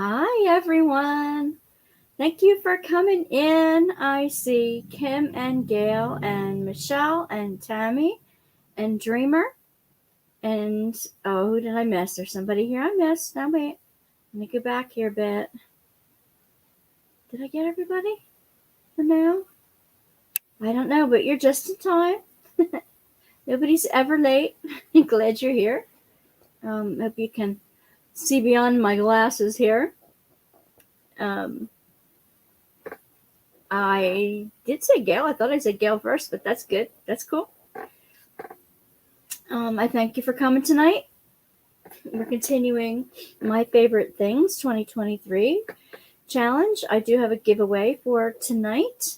Hi, everyone. Thank you for coming in. I see Kim and Gail and Michelle and Tammy and Dreamer. And oh, who did I miss? There's somebody here I missed. Now, wait. Let me go back here a bit. Did I get everybody for now? I don't know, but you're just in time. Nobody's ever late. I'm glad you're here. Hope you can see beyond my glasses here. I did say Gail. I thought I said Gail first, but that's good. That's cool. I thank you for coming tonight. We're continuing My Favorite Things 2023 challenge. I do have a giveaway for tonight,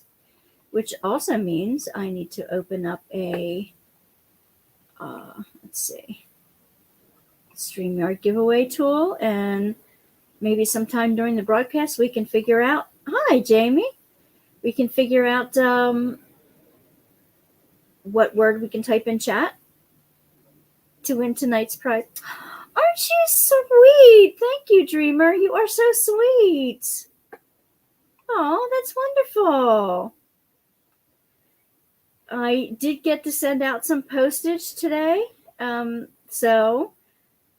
which also means I need to open up a, StreamYard giveaway tool, and maybe sometime during the broadcast we can figure out, hi Jamie, we can figure out what word we can type in chat to win tonight's prize. Aren't you sweet? Thank you, Dreamer. You are so sweet. Oh, that's wonderful. I did get to send out some postage today. So,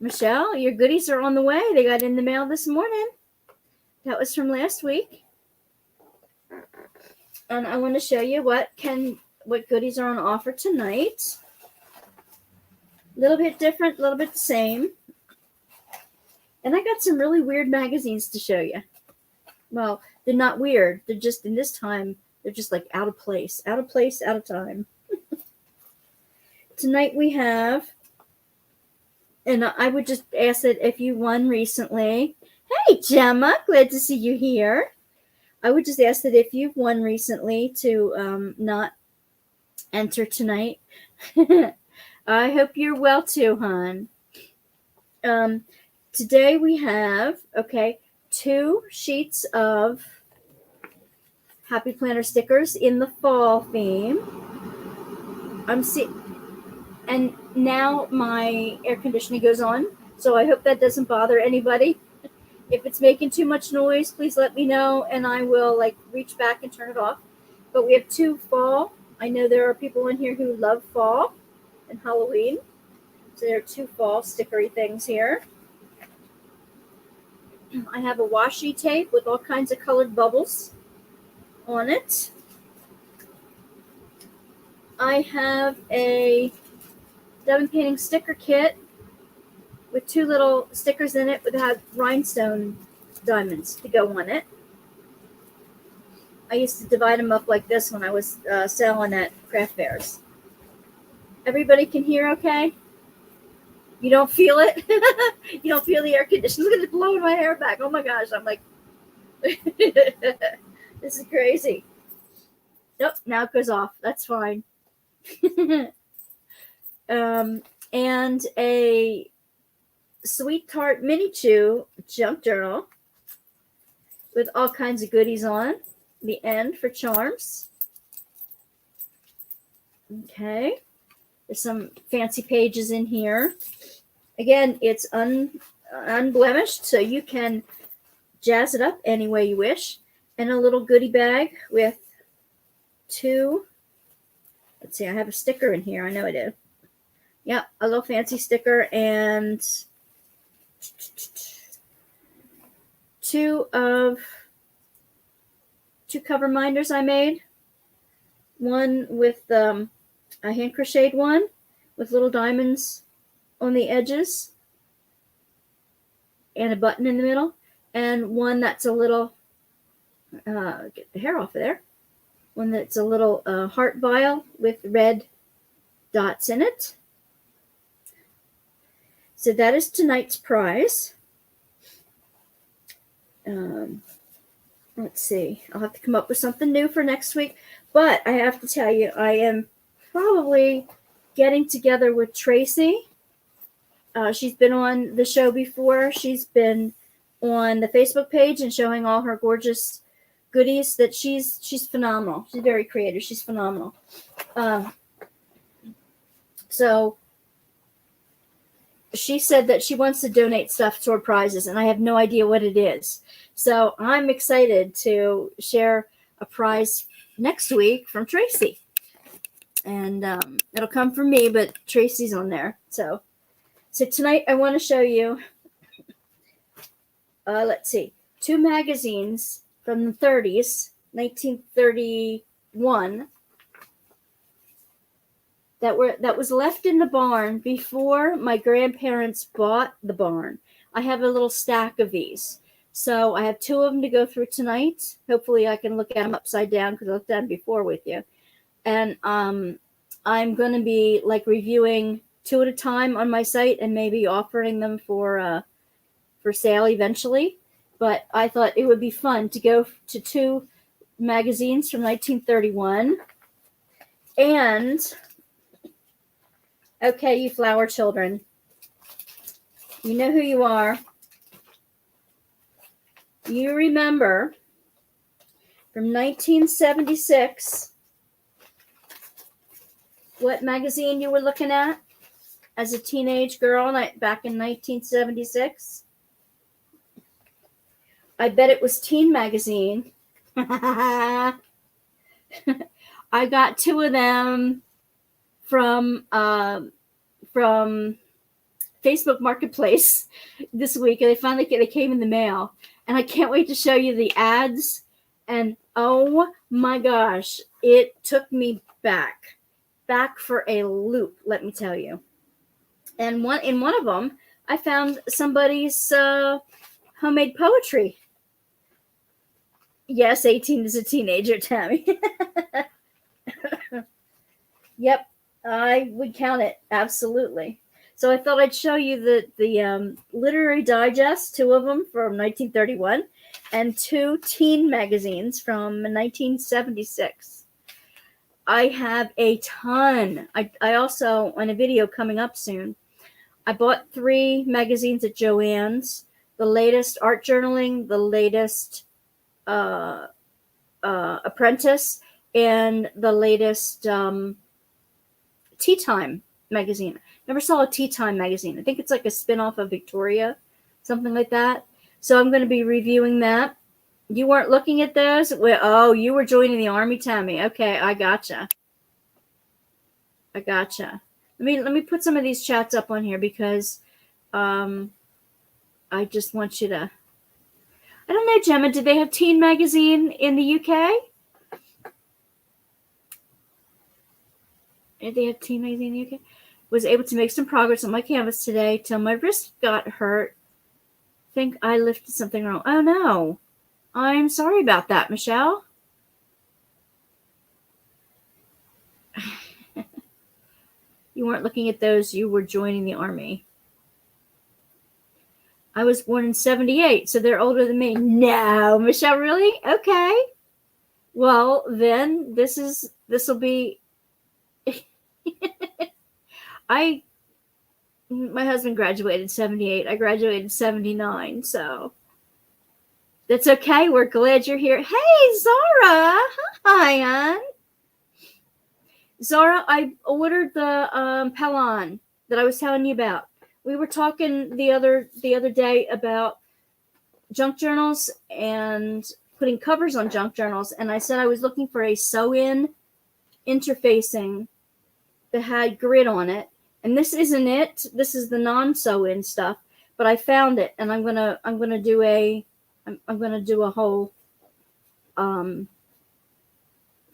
Michelle, your goodies are on the way. They got in the mail this morning. That was from last week. And I want to show you what goodies are on offer tonight. A little bit different, a little bit the same. And I got some really weird magazines to show you. Well, they're not weird. They're just, in this time, they're just like out of place, out of time. Tonight we have, and I would just ask that if you won recently, hey Gemma, glad to see you here. I would just ask that if you've won recently to not enter tonight. I hope you're well too, hon. Today we have, 2 sheets of Happy Planner stickers in the fall theme. And now my air conditioning goes on, so I hope that doesn't bother anybody. If it's making too much noise, please let me know, and I will reach back and turn it off. But we have 2 fall. I know there are people in here who love fall and Halloween, so there are 2 fall stickery things here. I have a washi tape with all kinds of colored bubbles on it. I have a diamond painting sticker kit with 2 little stickers in it that have rhinestone diamonds to go on it. I used to divide them up like this when I was selling at craft fairs. Everybody can hear okay? You don't feel it? You don't feel the air conditioning? Look at it blowing my hair back. Oh my gosh, I'm like, this is crazy. Nope, now it goes off. That's fine. And a Sweet Tart Mini Chew junk journal with all kinds of goodies on the end for charms. Okay. There's some fancy pages in here. Again, it's unblemished, so you can jazz it up any way you wish. And a little goodie bag with 2. Let's see, I have a sticker in here. I know I do. Yeah, a little fancy sticker and 2 cover minders I made. One with a hand crocheted one with little diamonds on the edges and a button in the middle, and one that's a little get the hair off of there. One that's a little heart vial with red dots in it. So that is tonight's prize. Let's see. I'll have to come up with something new for next week. But I have to tell you, I am probably getting together with Tracy. She's been on the show before. She's been on the Facebook page and showing all her gorgeous goodies. That she's phenomenal. She's very creative. She's phenomenal. So she said that she wants to donate stuff toward prizes, and I have no idea what it is. So I'm excited to share a prize next week from Tracy. And it'll come from me, but Tracy's on there. So tonight I want to show you, let's see, 2 magazines from the 30s, 1931, that was left in the barn before my grandparents bought the barn. I have a little stack of these. So I have 2 of them to go through tonight. Hopefully I can look at them upside down because I looked at them before with you. And I'm going to be like reviewing 2 at a time on my site and maybe offering them for sale eventually. But I thought it would be fun to go to 2 magazines from 1931. And, okay, you flower children, you know who you are. You remember from 1976 what magazine you were looking at as a teenage girl back in 1976? I bet it was Teen Magazine. I got 2 of them from Facebook Marketplace this week, and they came in the mail, and I can't wait to show you the ads. And oh my gosh, it took me back for a loop, let me tell you. And in one of them, I found somebody's homemade poetry. Yes, 18 is a teenager, Tammy. Yep, I would count it, absolutely. So I thought I'd show you the Literary Digest, 2 of them from 1931, and 2 teen magazines from 1976. I have a ton. I also, on a video coming up soon, I bought 3 magazines at Joann's, the latest Art Journaling, the latest Apprentice, and the latest Tea Time magazine. Never saw a Tea Time magazine. I think it's like a spin-off of Victoria, something like that. So I'm going to be reviewing that. You weren't looking at those? Well, oh, you were joining the Army, Tammy. Okay, I gotcha. Let me put some of these chats up on here because I just want you to. I don't know, Gemma. Did they have Teen Magazine in the UK? Did they have Teen Magazine in the UK? Was able to make some progress on my canvas today till my wrist got hurt. Think I lifted something wrong. Oh no. I'm sorry about that, Michelle. You weren't looking at those. You were joining the Army. I was born in 78, so they're older than me. No, Michelle, really? Okay. Well, then this will be. My husband graduated 78. I graduated 79, so. That's okay. We're glad you're here. Hey, Zara. Hi, Ann. Zara, I ordered the Pelon that I was telling you about. We were talking the other day about junk journals and putting covers on junk journals, and I said I was looking for a sew-in interfacing that had grid on it. And this isn't it. This is the non-sew-in stuff, but I found it, and I'm gonna do a whole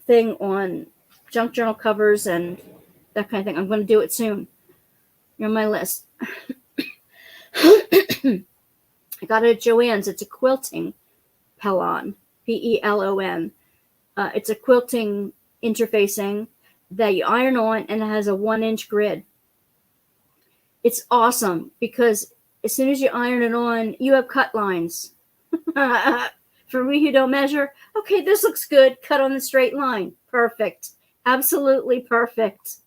thing on junk journal covers and that kind of thing. I'm going to do it soon. You're on my list. I got it at Joann's. It's a quilting Pelon, Pelon. It's a quilting interfacing that you iron on, and it has a 1-inch grid. It's awesome because as soon as you iron it on, you have cut lines. For me who don't measure, okay, this looks good. Cut on the straight line. Perfect. Absolutely perfect.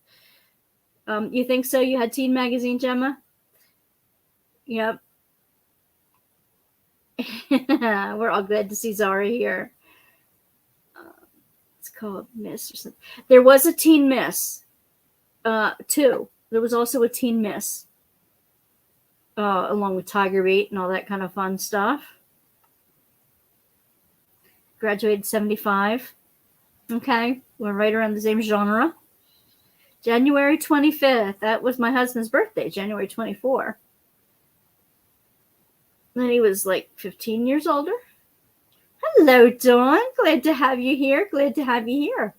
You think so? You had Teen Magazine, Gemma? Yep. We're all glad to see Zara here. It's called Miss or something. There was a Teen Miss. 2. There was also a Teen Miss. along with Tiger Beat and all that kind of fun stuff. Graduated 75. Okay, we're right around the same genre. January 25th, that was my husband's birthday, January 24. And he was like 15 years older. Hello, Dawn. Glad to have you here. Glad to have you here.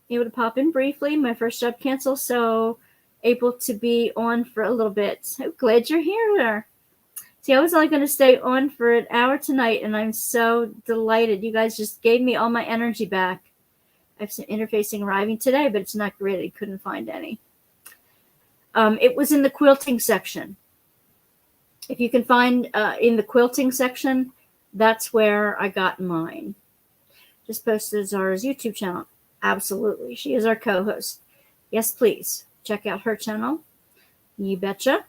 Able to pop in briefly. My first job canceled, so able to be on for a little bit. So glad you're here. See, I was only going to stay on for an hour tonight, and I'm so delighted. You guys just gave me all my energy back. I have some interfacing arriving today, but it's not great. I couldn't find any. It was in the quilting section. If you can find in the quilting section, that's where I got mine. Just posted Zara's YouTube channel. Absolutely. She is our co-host. Yes, please. Check out her channel. You betcha.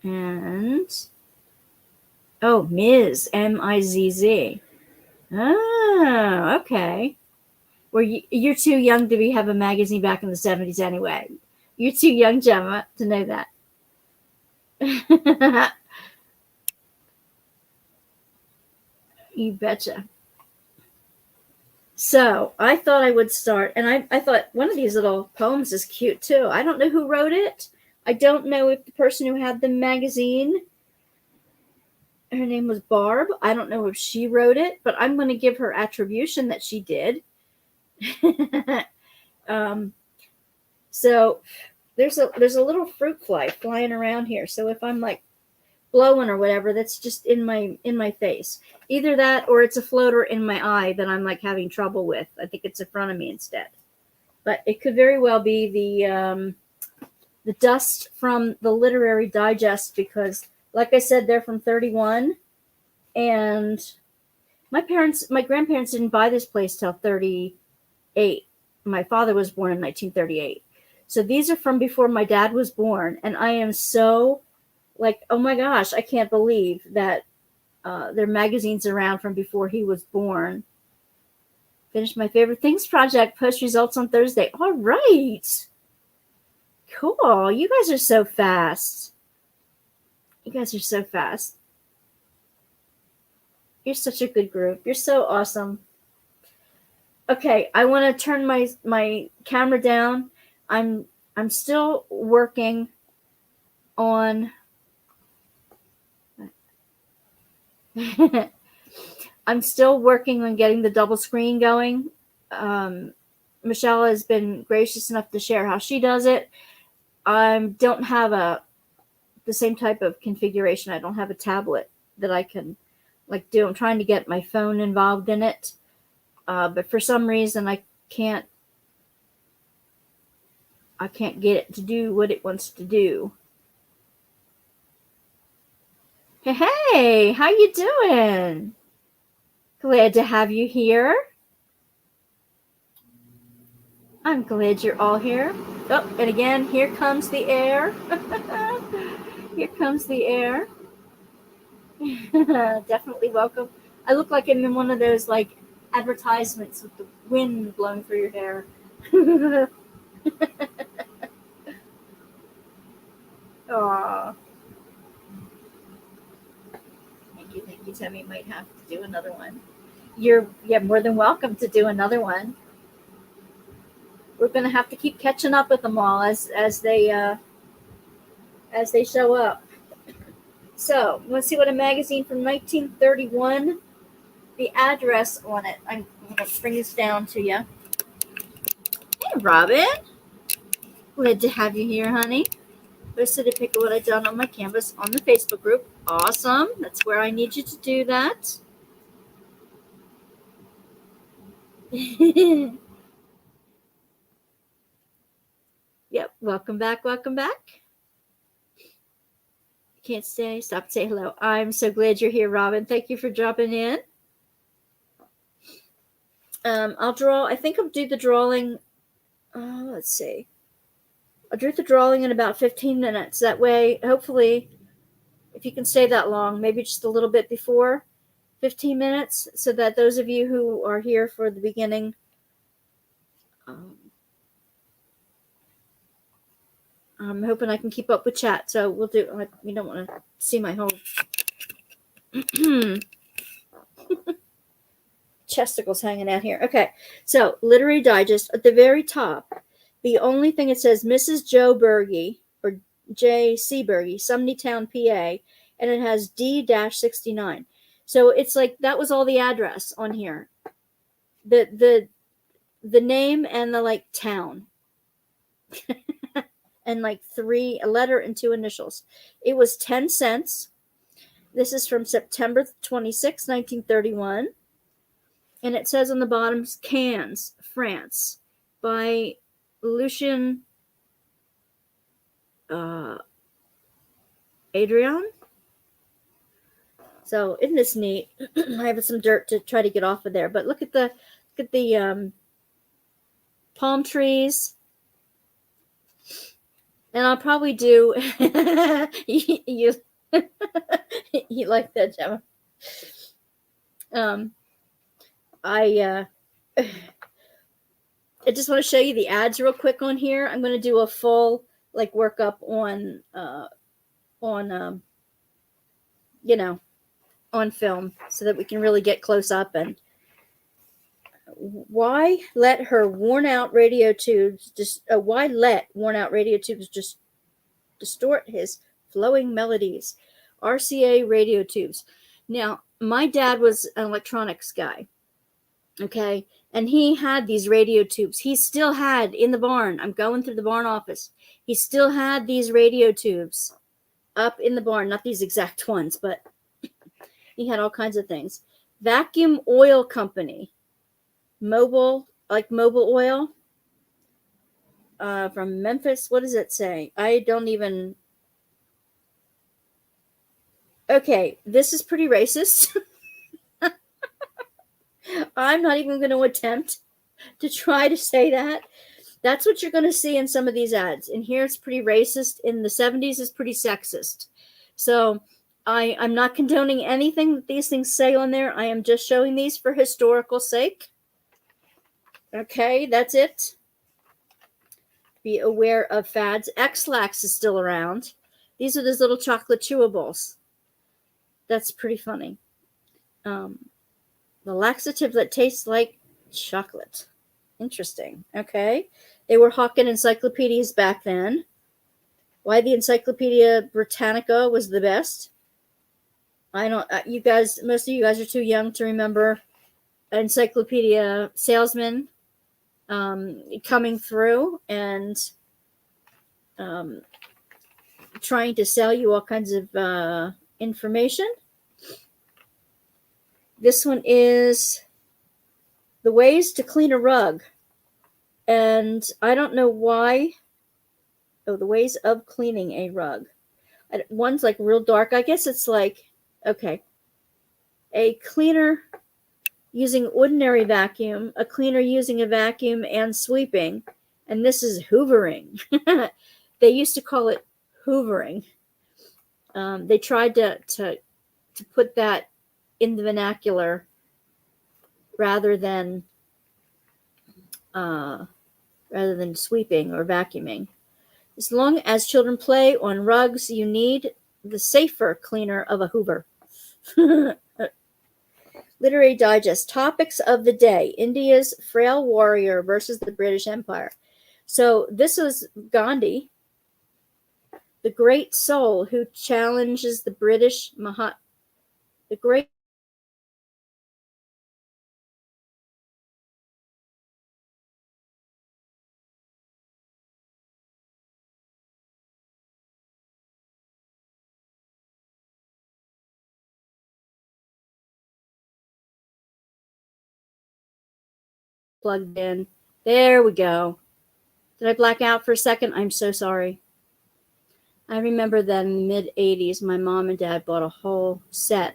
And, oh, Ms. M-I-Z-Z. Oh, okay. Well, you're too young to have a magazine back in the 70s anyway. You're too young, Gemma, to know that. You betcha. So I thought I would start, and I thought one of these little poems is cute too. I don't know who wrote it. I don't know if the person who had the magazine, her name was Barb. I don't know if she wrote it, but I'm going to give her attribution that she did. So there's a little fruit fly flying around here. So if I'm like blowing or whatever, that's just in my face. Either that or it's a floater in my eye that I'm like having trouble with. I think it's in front of me instead. But it could very well be the dust from the Literary Digest, because like I said, they're from 31, and my grandparents didn't buy this place till 38. My father was born in 1938. So these are from before my dad was born, and I am so like, oh my gosh, I can't believe that there are magazines around from before he was born. Finished my favorite things project. Post results on Thursday. All right. Cool. You guys are so fast. You guys are so fast. You're such a good group. You're so awesome. Okay, I want to turn my camera down. I'm still working on I'm still working on getting the double screen going. Michelle has been gracious enough to share how she does it. I don't have the same type of configuration. I don't have a tablet that I can like do. I'm trying to get my phone involved in it, but for some reason I can't get it to do what it wants to do. Hey, how you doing? Glad to have you here. I'm glad you're all here. Oh, and again, here comes the air. Here comes the air. Definitely welcome. I look like I'm in one of those like advertisements with the wind blowing through your hair. Aww. Thank you, Tammy. Might have to do another one. You're more than welcome to do another one. We're gonna have to keep catching up with them all as they show up. So let's see what a magazine from 1931. The address on it. I'm gonna bring this down to you. Hey, Robin. Glad to have you here, honey. Posted a pic of what I've done on my canvas on the Facebook group. Awesome. That's where I need you to do that. Yep. Welcome back. Welcome back. Can't stay. Stop to say hello. I'm so glad you're here, Robin. Thank you for dropping in. I'll draw. I think I'll do the drawing. Let's see. I'll do the drawing in about 15 minutes. That way, hopefully, if you can stay that long, maybe just a little bit before 15 minutes, so that those of you who are here for the beginning, I'm hoping I can keep up with chat. So we'll do. You don't want to see my whole chesticles hanging out here. Okay, so Literary Digest at the very top. The only thing it says Mrs. Joe Berge or J.C. Berge, Sumneytown, PA, and it has D-69. So it's like that was all the address on here. The name and the like town. And like a letter and 2 initials. It was 10 cents. This is from September 26, 1931. And it says on the bottom, Cannes, France, by Lucien Adrian. So isn't this neat? I have some dirt to try to get off of there, but look at the palm trees. And I'll probably do you you like that, Gemma? I just want to show you the ads real quick on here. I'm going to do a full like workup on on film so that we can really get close up. And why let worn out radio tubes just distort his flowing melodies? RCA radio tubes. Now, my dad was an electronics guy. Okay. And he had these radio tubes. He still had in the barn. I'm going through the barn office. He still had these radio tubes up in the barn. Not these exact ones, but he had all kinds of things. Vacuum Oil Company. Mobile oil. From Memphis. What does it say? I don't even. Okay. This is pretty racist. I'm not even going to attempt to try to say that. That's what you're going to see in some of these ads. In here, it's pretty racist. In the 70s, it's pretty sexist. So I'm not condoning anything that these things say on there. I am just showing these for historical sake. Okay, that's it. Be aware of fads. X-Lax is still around. These are those little chocolate chewables. That's pretty funny. The laxative that tastes like chocolate. Interesting. Okay. They were hawking encyclopedias back then. Why the Encyclopedia Britannica was the best. I don't, you guys, most of you guys are too young to remember encyclopedia salesman coming through and trying to sell you all kinds of information. This one is the ways to clean a rug. And I don't know why. Oh, the ways of cleaning a rug. One's like real dark. I guess it's like, okay. A cleaner using ordinary vacuum, a cleaner using a vacuum and sweeping. And this is hoovering. They used to call it hoovering. They tried to put that in the vernacular rather than sweeping or vacuuming. As long as children play on rugs, you need the safer cleaner of a Hoover. Literary Digest. Topics of the day. India's frail warrior versus the British Empire. So this was Gandhi, the great soul who challenges the British the great plugged in. There we go. Did I black out for a second? I'm so sorry. I remember that in the mid-'80s, my mom and dad bought a whole set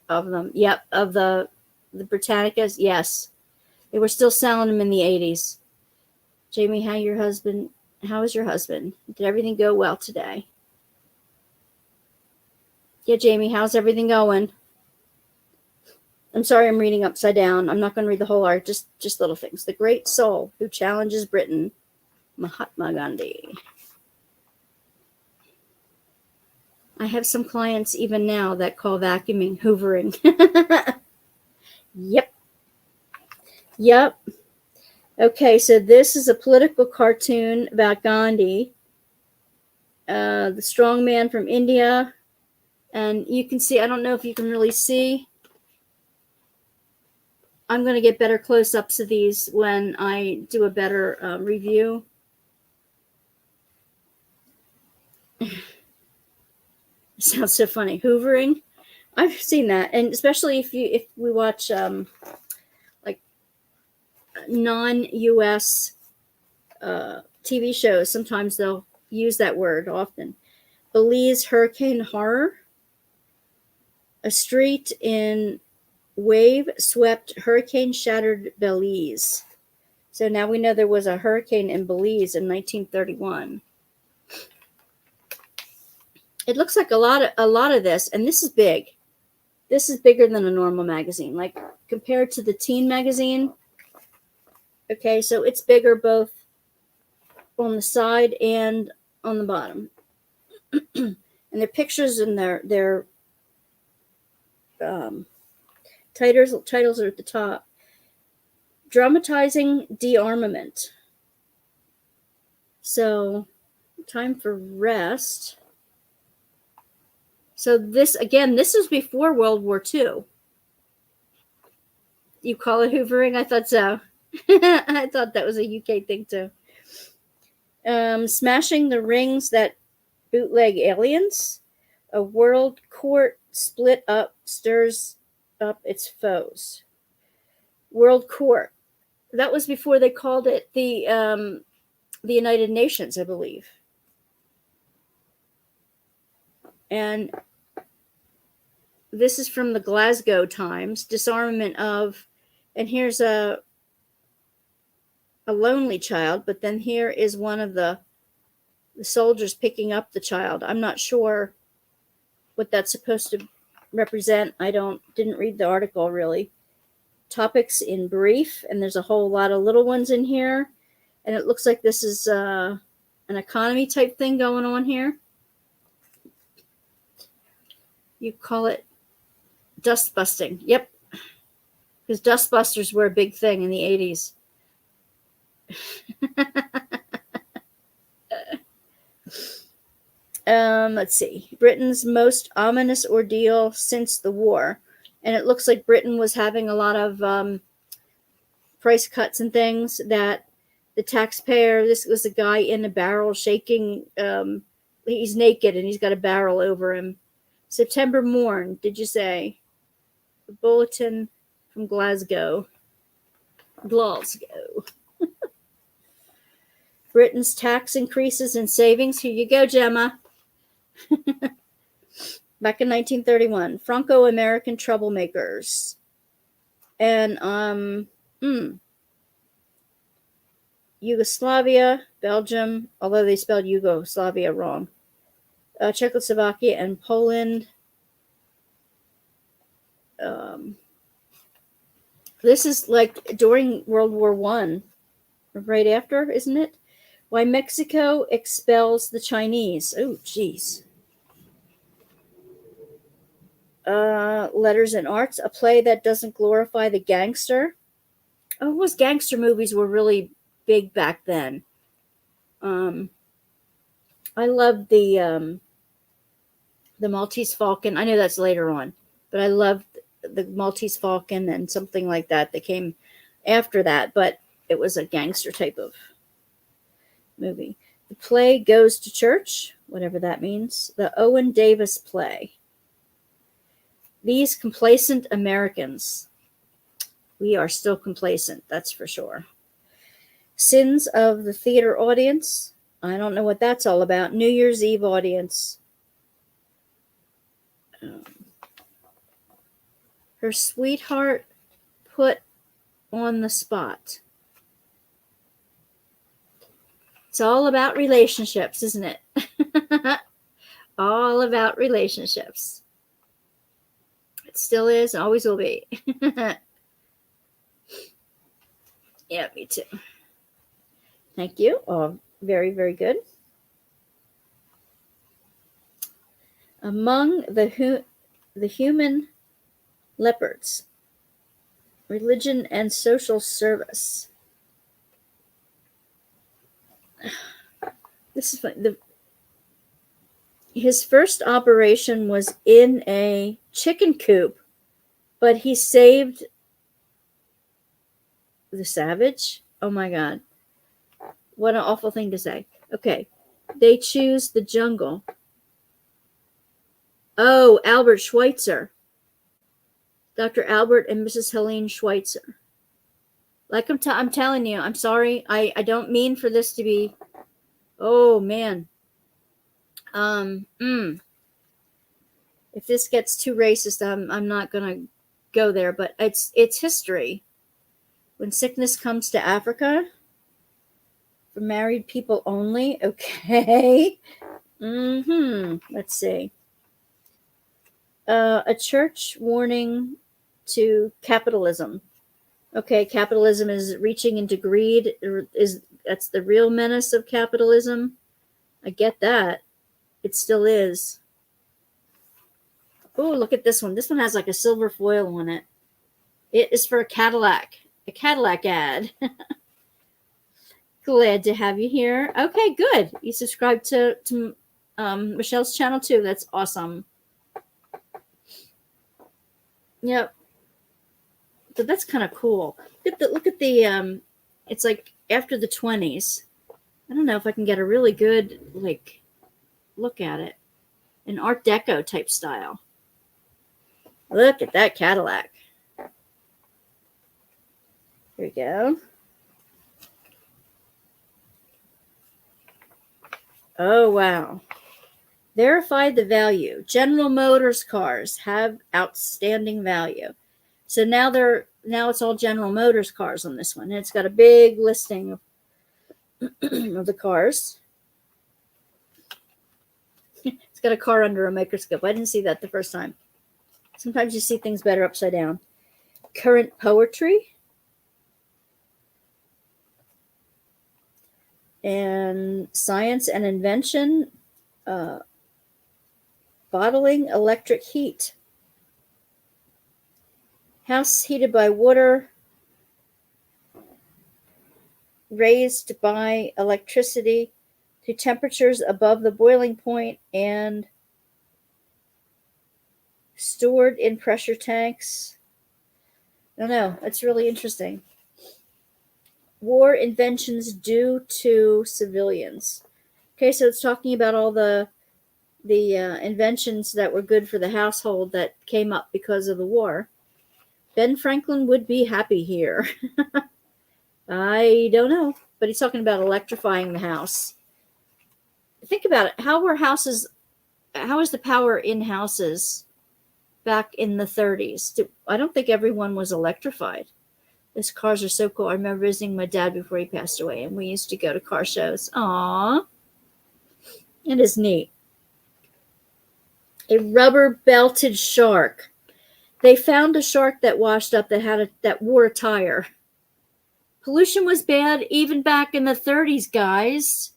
of them. Yep, of the Britannicas. Yes. They were still selling them in the 80s. Jamie, how is your husband? Did everything go well today? Yeah, Jamie, how's everything going? I'm sorry I'm reading upside down. I'm not going to read the whole art, just little things. The great soul who challenges Britain, Mahatma Gandhi. I have some clients even now that call vacuuming hoovering. Yep. Yep. Okay, so this is a political cartoon about Gandhi, the strong man from India. And you can see, I don't know if you can really see. I'm going to get better close-ups of these when I do a better review. It sounds so funny. Hoovering. I've seen that. And especially if we watch like non-US TV shows, sometimes they'll use that word often. Belize hurricane horror. A street in wave-swept, hurricane-shattered Belize. So now we know there was a hurricane in Belize in 1931. It looks like a lot of this, and this is big. This is bigger than a normal magazine, like compared to the teen magazine. Okay, so it's bigger both on the side and on the bottom. And their pictures and their titles are at the top. Dramatizing dearmament. So, time for rest. So this was before World War II. You call it hoovering? I thought so. I thought that was a UK thing too. Smashing the rings that bootleg aliens. A world court split up stirs up its foes. World court. That was before they called it the United Nations, I believe. And this is from the Glasgow Times. Disarmament of, and here's a lonely child, but then here is one of the soldiers picking up the child. I'm not sure what that's supposed to represent. I didn't read the article really. Topics in brief, and there's a whole lot of little ones in here, and it looks like this is an economy type thing going on here. You call it dust busting. Yep, because dust busters were a big thing in the 80s. Let's see. Britain's most ominous ordeal since the war. And it looks like Britain was having a lot of price cuts and things that the taxpayer, this was a guy in a barrel shaking, he's naked and he's got a barrel over him. September morn, did you say? A bulletin from Glasgow. Britain's tax increases and savings. Here you go, Gemma. Back in 1931, Franco-American troublemakers. And Yugoslavia, Belgium, although they spelled Yugoslavia wrong. Czechoslovakia and Poland. This is like during World War I, right after, isn't it? Why Mexico expels the Chinese. Oh, geez. Letters and Arts, a play that doesn't glorify the gangster. Oh, those gangster movies were really big back then. I loved the Maltese Falcon. I know that's later on, but I loved the Maltese Falcon and something like that that came after that, but it was a gangster type of movie. The play Goes to Church, whatever that means. The Owen Davis play. These complacent Americans. We are still complacent, that's for sure. Sins of the theater audience. I don't know what that's all about. New Year's Eve audience. Her sweetheart put on the spot. It's all about relationships, isn't it? All about relationships. It still is and always will be. Yeah, me too. Thank you. Oh, very, very good. Among the human leopards, religion and social service. This is funny. His first operation was in a chicken coop, but he saved the savage. Oh my God. What an awful thing to say. Okay. They choose the jungle. Oh, Albert Schweitzer. Dr. Albert and Mrs. Helene Schweitzer. Like I'm telling you, I'm sorry. I don't mean for this to be, oh man. If this gets too racist, I'm not gonna go there, but it's history. When sickness comes to Africa, for married people only, okay. Let's see. A church warning to capitalism. Okay, capitalism is reaching into greed. That's the real menace of capitalism. I get that. It still is. Oh, look at this one. This one has like a silver foil on it. It is for a Cadillac ad. Glad to have you here. Okay, good. You subscribed to Michelle's channel too. That's awesome. Yep. So that's kind of cool. Look at the it's like after the 20s. I don't know if I can get a really good like look at it. An Art Deco type style. Look at that Cadillac. Here we go. Oh, wow. Verify the value. General Motors cars have outstanding value. So now it's all General Motors cars on this one. And it's got a big listing of, of the cars. It's got a car under a microscope. I didn't see that the first time. Sometimes you see things better upside down. Current poetry. And science and invention. Bottling electric heat. House heated by water. Raised by electricity to temperatures above the boiling point and stored in pressure tanks. I don't know. It's really interesting. War inventions due to civilians. Okay, so it's talking about all the inventions that were good for the household that came up because of the war. Ben Franklin would be happy here. I don't know, but he's talking about electrifying the house. Think about it. How is the power in houses back in the 30s? I don't think everyone was electrified. These cars are so cool. I remember visiting my dad before he passed away, and we used to go to car shows. Aww. It is neat. A rubber-belted shark. They found a shark that washed up that wore a tire. Pollution was bad even back in the 30s, guys.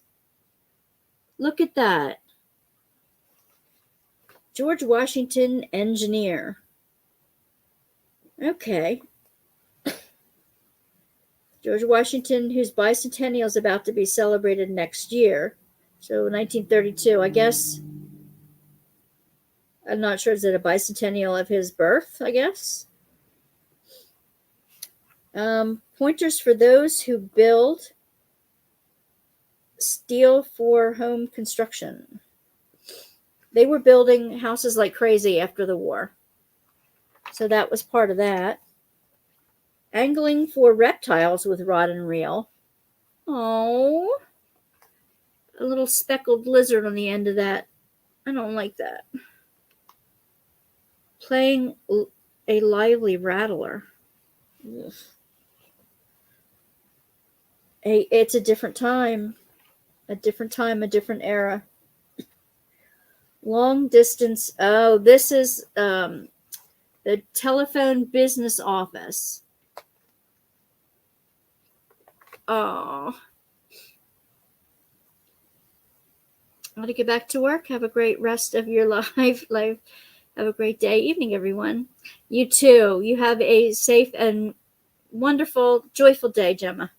Look at that. George Washington, engineer. Okay. George Washington, whose bicentennial is about to be celebrated next year. So 1932, I guess. I'm not sure, is it a bicentennial of his birth, I guess? Pointers for those who build steel for home construction. They were building houses like crazy after the war. So that was part of that. Angling for reptiles with rod and reel. Oh, a little speckled lizard on the end of that. I don't like that. Playing a lively rattler. Ugh. It's a different time. A different era. Long distance. Oh, this is the telephone business office. Oh. want to get back to work. Have a great rest of your life. Have a great day, evening, everyone. You too. You have a safe and wonderful, joyful day, Gemma.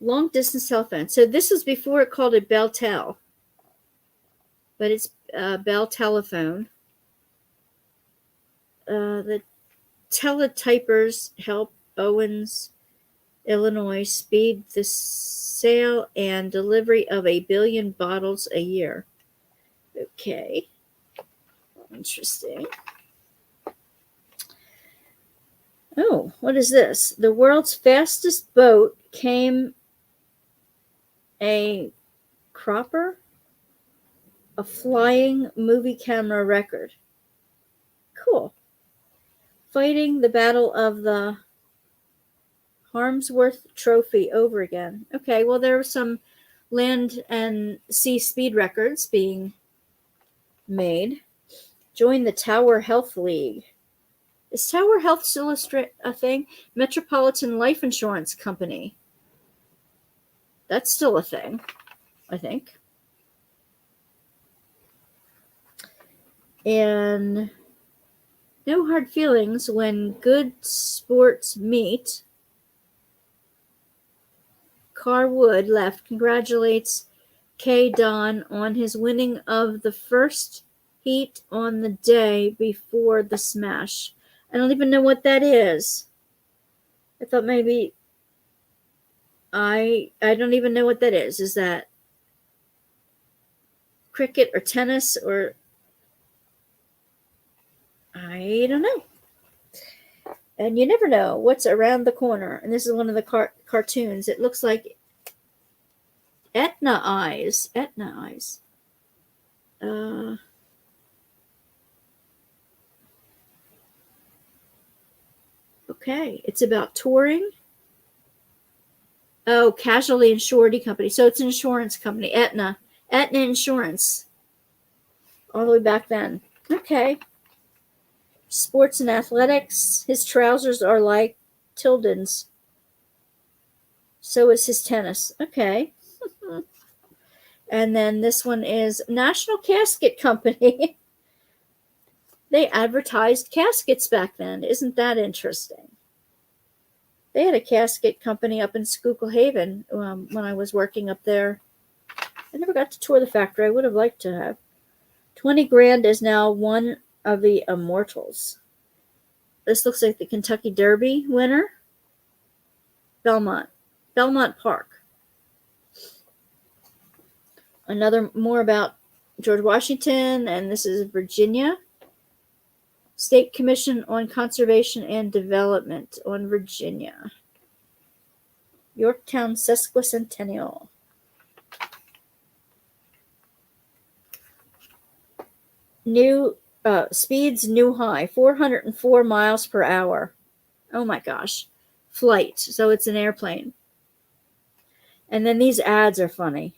Long distance telephone. So this was before it called it Bell Tel, but it's Bell Telephone. The teletypers help Owens, Illinois speed the sale and delivery of 1 billion bottles a year. Okay. Interesting. Oh, what is this? The world's fastest boat came a cropper? A flying movie camera record. Cool. Fighting the Battle of the Harmsworth Trophy over again. Okay, well, there were some land and sea speed records being made. Join the Tower Health League. Is Tower Health still a thing? Metropolitan Life Insurance Company. That's still a thing, I think. And no hard feelings when good sports meet. Carwood left congratulates K. Don on his winning of the first heat on the day before the smash. I don't even know what that is. I thought maybe I don't even know what that is. Is that cricket or tennis or I don't know. And you never know what's around the corner. And this is one of the cartoons. It looks like Etna eyes. Etna eyes. Okay. It's about touring. Oh, Casualty and Surety Company. So it's an insurance company. Etna. Etna Insurance. All the way back then. Okay. Sports and athletics. His trousers are like Tilden's. So is his tennis. Okay. And then this one is National Casket Company. They advertised caskets back then. Isn't that interesting? They had a casket company up in Schuylkill Haven when I was working up there. I never got to tour the factory. I would have liked to have. 20 grand is now one of the immortals. This looks like the Kentucky Derby winner. Belmont Park. Another more about George Washington, and this is Virginia. State Commission on Conservation and Development on Virginia. Yorktown Sesquicentennial. New speeds new high, 404 miles per hour. Oh my gosh. Flight. So it's an airplane. And then these ads are funny.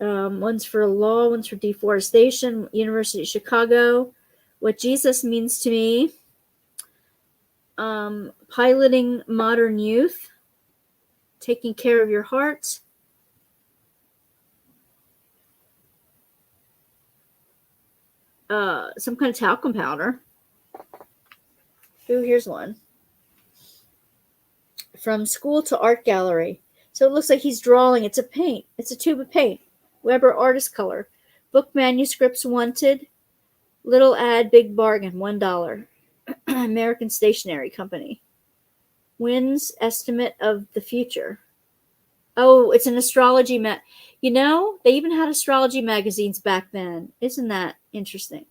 One's for law, one's for deforestation, University of Chicago, What Jesus Means to Me, Piloting Modern Youth, Taking Care of Your Heart, some kind of talcum powder. Ooh, here's one. From School to Art Gallery. So it looks like he's drawing. It's a paint. It's a tube of paint. Weber Artist Color. Book manuscripts wanted. Little ad, big bargain, $1. American Stationery Company. Wins estimate of the future. Oh, it's an astrology You know, they even had astrology magazines back then. Isn't that interesting?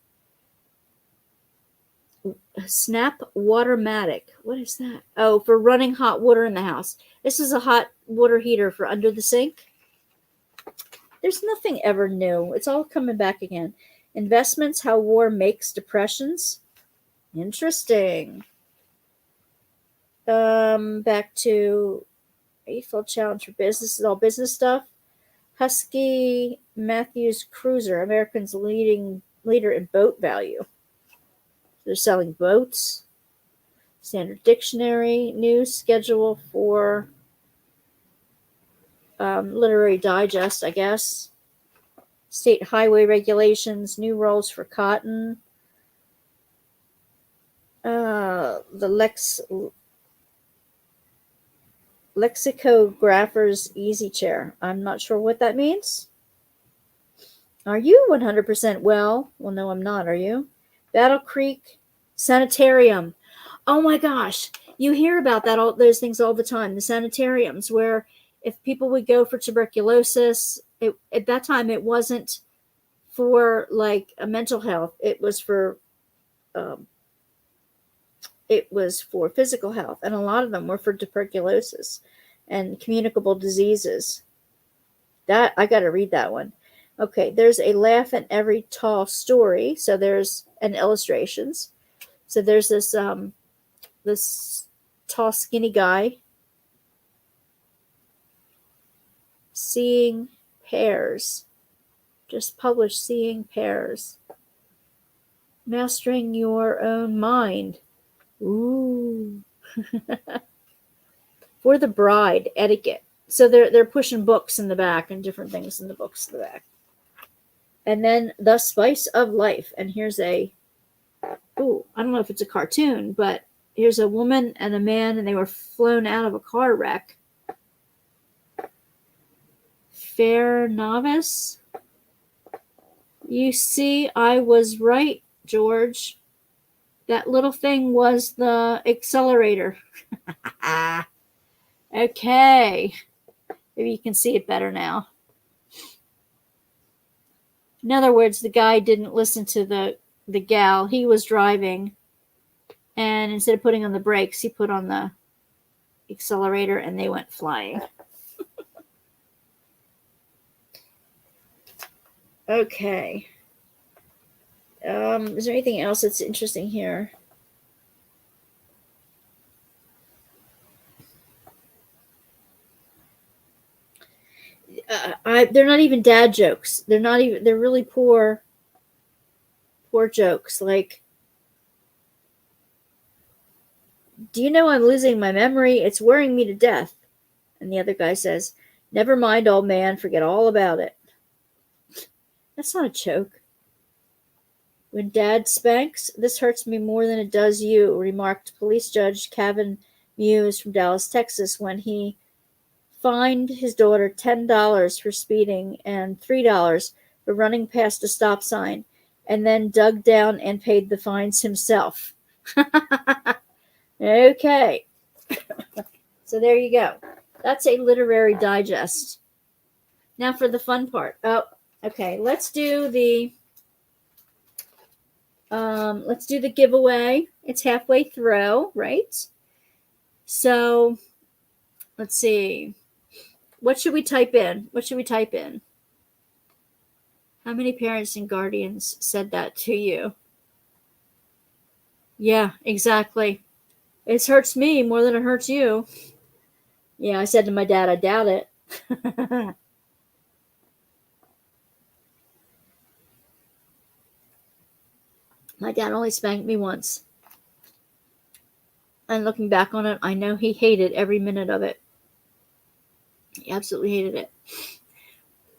Snap Watermatic. What is that? Oh, for running hot water in the house. This is a hot water heater for under the sink. There's nothing ever new. It's all coming back again. Investments, how war makes depressions. Interesting. Back to Eiffel Challenge for Business. This is all business stuff. Husky Matthews Cruiser, America's leader in boat value. They're selling boats. Standard Dictionary, new schedule for Literary Digest, I guess. State highway regulations, new rules for cotton. The lexicographer's easy chair. I'm not sure what that means. Are you 100% well? Well, no, I'm not. Are you? Battle Creek Sanitarium. Oh my gosh. You hear about those things all the time. The sanitariums, where if people would go for tuberculosis, at that time it wasn't for like a mental health. It was for physical health, and a lot of them were for tuberculosis and communicable diseases. That I got to read that one. Okay, there's a laugh in every tall story. So there's illustrations. So there's this tall skinny guy seeing pairs. Just published Seeing Pairs. Mastering your own mind. Ooh. For the bride, etiquette. So they're pushing books in the back and different things in the books in the back. And then The Spice of Life. And here's I don't know if it's a cartoon, but here's a woman and a man, and they were flown out of a car wreck. Fair novice. You see, I was right, George. That little thing was the accelerator. Okay. Maybe you can see it better now. In other words, the guy didn't listen to the gal. He was driving, and instead of putting on the brakes, he put on the accelerator, and they went flying. Okay. Is there anything else that's interesting here? They're not even dad jokes. They're really poor jokes. Like, do you know I'm losing my memory? It's worrying me to death. And the other guy says, never mind, old man, forget all about it. That's not a joke. When Dad spanks, this hurts me more than it does you, remarked Police Judge Kevin Muse from Dallas, Texas, when he fined his daughter $10 for speeding and $3 for running past a stop sign, and then dug down and paid the fines himself. Okay. So there you go. That's a literary digest. Now for the fun part. Oh, okay. Let's do the giveaway. It's halfway through, right? So let's see. What should we type in? How many parents and guardians said that to you? Yeah, exactly. It hurts me more than it hurts you. Yeah, I said to my dad, I doubt it. My dad only spanked me once. And looking back on it, I know he hated every minute of it. He absolutely hated it.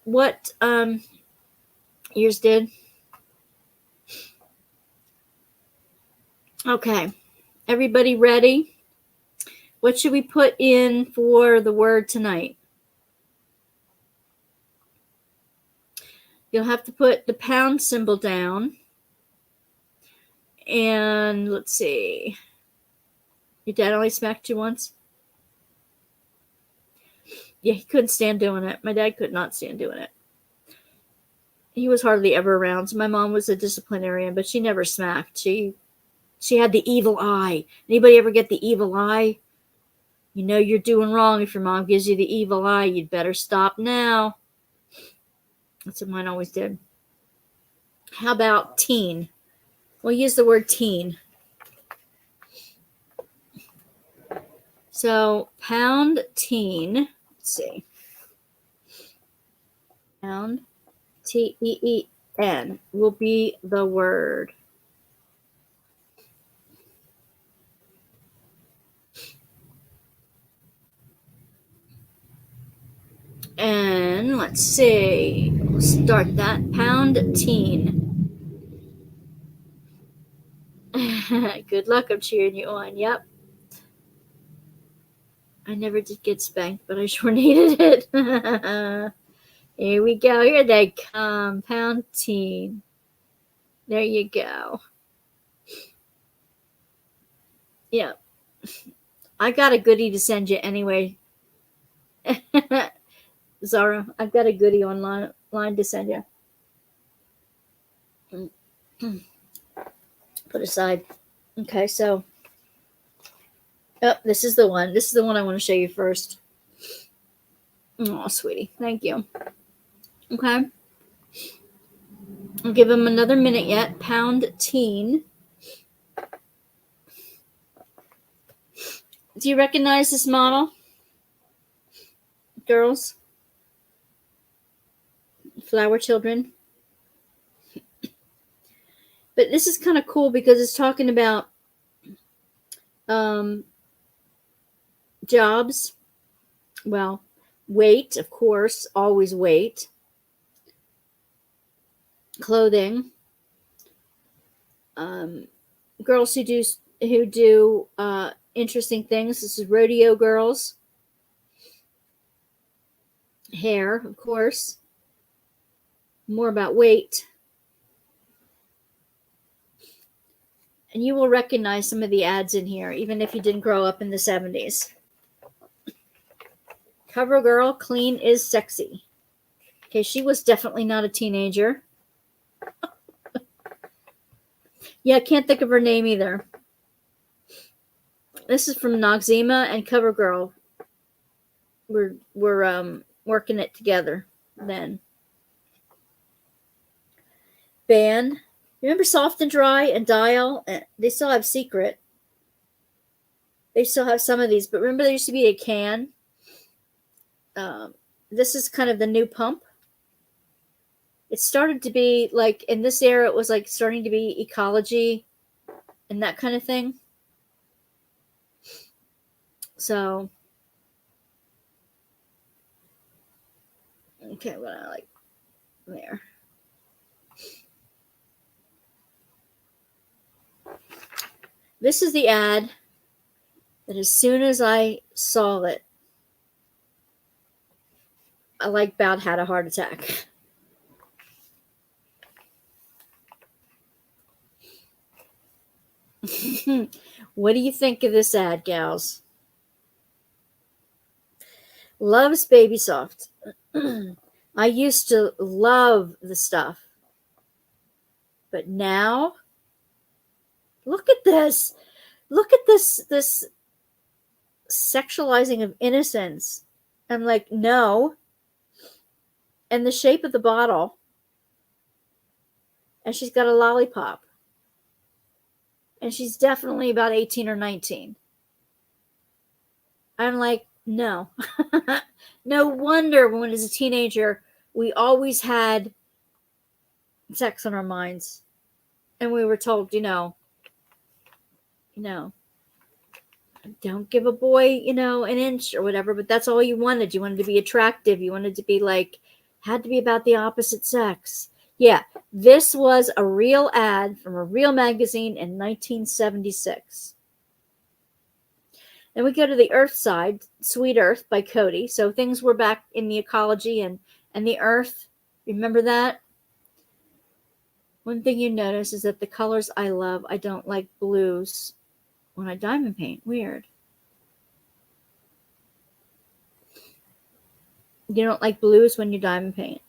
What yours did? Okay. Everybody ready? What should we put in for the word tonight? You'll have to put the pound symbol down. And let's see. Your dad only smacked you once? Yeah, he couldn't stand doing it. My dad could not stand doing it. He was hardly ever around. So my mom was a disciplinarian, but she never smacked. She had the evil eye. Anybody ever get the evil eye? You know you're doing wrong if your mom gives you the evil eye. You'd better stop now. That's what mine always did. How about teen? We'll use the word teen. So pound teen. Let's see. Pound TEEN will be the word. And let's see. We'll start that. Pound teen. Good luck. I'm cheering you on. Yep. I never did get spanked, but I sure needed it. Here we go. Here they come. Pound teen. There you go. Yep. I got a goodie to send you anyway. Zara, I've got a goodie online to send you. Put aside. Okay, so. Oh, this is the one. This is the one I want to show you first. Oh, sweetie. Thank you. Okay. I'll give him another minute yet. Pound teen. Do you recognize this model? Girls? Flower children? But this is kind of cool because it's talking about jobs. Well, weight, of course, always weight. Clothing. Girls who do interesting things. This is rodeo girls. Hair, of course. More about weight. And you will recognize some of the ads in here, even if you didn't grow up in the 70s. CoverGirl, clean is sexy. Okay, she was definitely not a teenager. Yeah, I can't think of her name either. This is from Noxzema and CoverGirl. We're working it together then. Ban. Remember Soft and Dry and Dial? They still have Secret. They still have some of these, but remember there used to be a can? This is kind of the new pump. It started to be like, in this era, it was like starting to be ecology and that kind of thing. So, okay, what I like there. This is the ad that as soon as I saw it, I like about had a heart attack. What do you think of this ad, gals? Loves Baby Soft. I used to love the stuff. But now, look at this. Look at this sexualizing of innocence. I'm like, no. And the shape of the bottle. And she's got a lollipop. And she's definitely about 18 or 19. I'm like, no. No wonder when as a teenager, we always had sex on our minds. And we were told, don't give a boy, an inch or whatever, but that's all you wanted. You wanted to be attractive. You wanted to be had to be about the opposite sex. Yeah, this was a real ad from a real magazine in 1976. Then we go to the earth side, Sweet Earth by Cody. So things were back in the ecology and the earth. Remember that? One thing you notice is that the colors I love, I don't like blues when I diamond paint. Weird. You don't like blues when you diamond paint.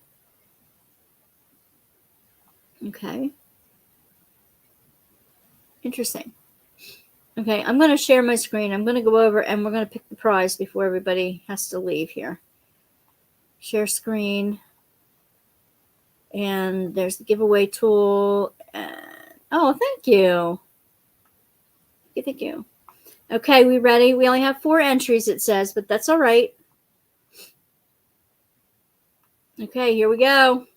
Okay. Interesting. Okay, I'm going to share my screen. I'm going to go over and we're going to pick the prize before everybody has to leave here. Share screen. And there's the giveaway tool. And, oh, thank you. Thank you. Okay, we ready? We only have 4 entries, it says, but that's all right. Okay, here we go.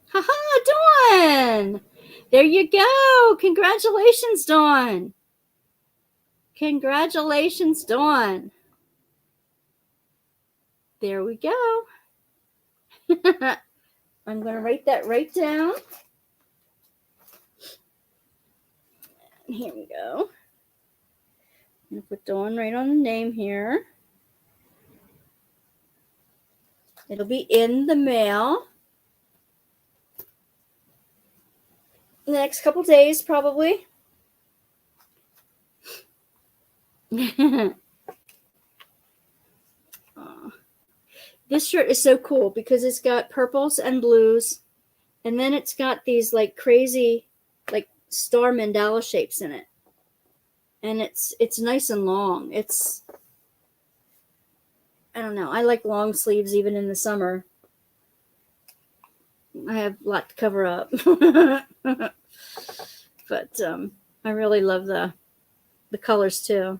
Haha, Dawn! There you go. go. Congratulations, Dawn. Congratulations, Dawn. There we go. I'm going to write that right down. Here we go. I'm going to put Dawn right on the name here. It'll be in the mail in the next couple days, probably. This shirt is so cool because it's got purples and blues, and then it's got these like crazy like star mandala shapes in it. And it's nice and long. It's, I don't know, I like long sleeves even in the summer. I have a lot to cover up. But I really love the colors too.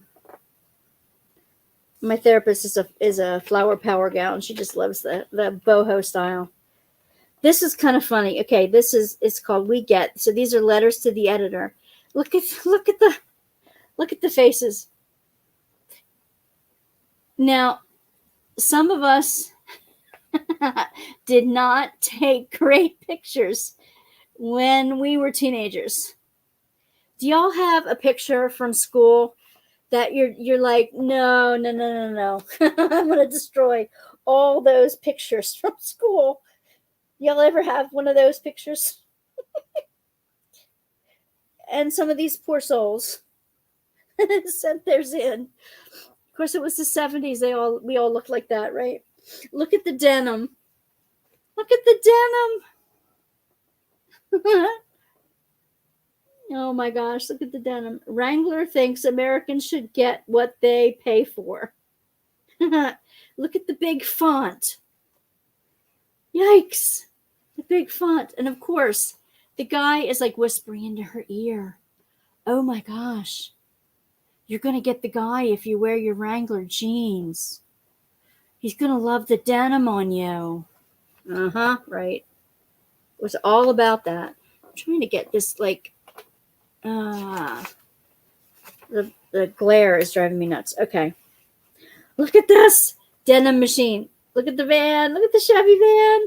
My therapist is a flower power gal, and she just loves the boho style. This is kind of funny. Okay, it's called We Get. So these are letters to the editor. Look at the faces. Now, some of us did not take great pictures when we were teenagers. Do y'all have a picture from school that you're like, no. I'm going to destroy all those pictures from school? Y'all ever have one of those pictures? And some of these poor souls sent theirs in. Of course, it was the 70s. We all looked like that, right? Look at the denim. Look at the denim. Oh my gosh, look at the denim. Wrangler thinks Americans should get what they pay for. Look at the big font. Yikes. The big font. And of course, the guy is like whispering into her ear. Oh my gosh. You're going to get the guy if you wear your Wrangler jeans. He's going to love the denim on you. Right. It was all about that. I'm trying to get this like, the glare is driving me nuts. Okay. Look at this denim machine. Look at the van. Look at the Chevy van.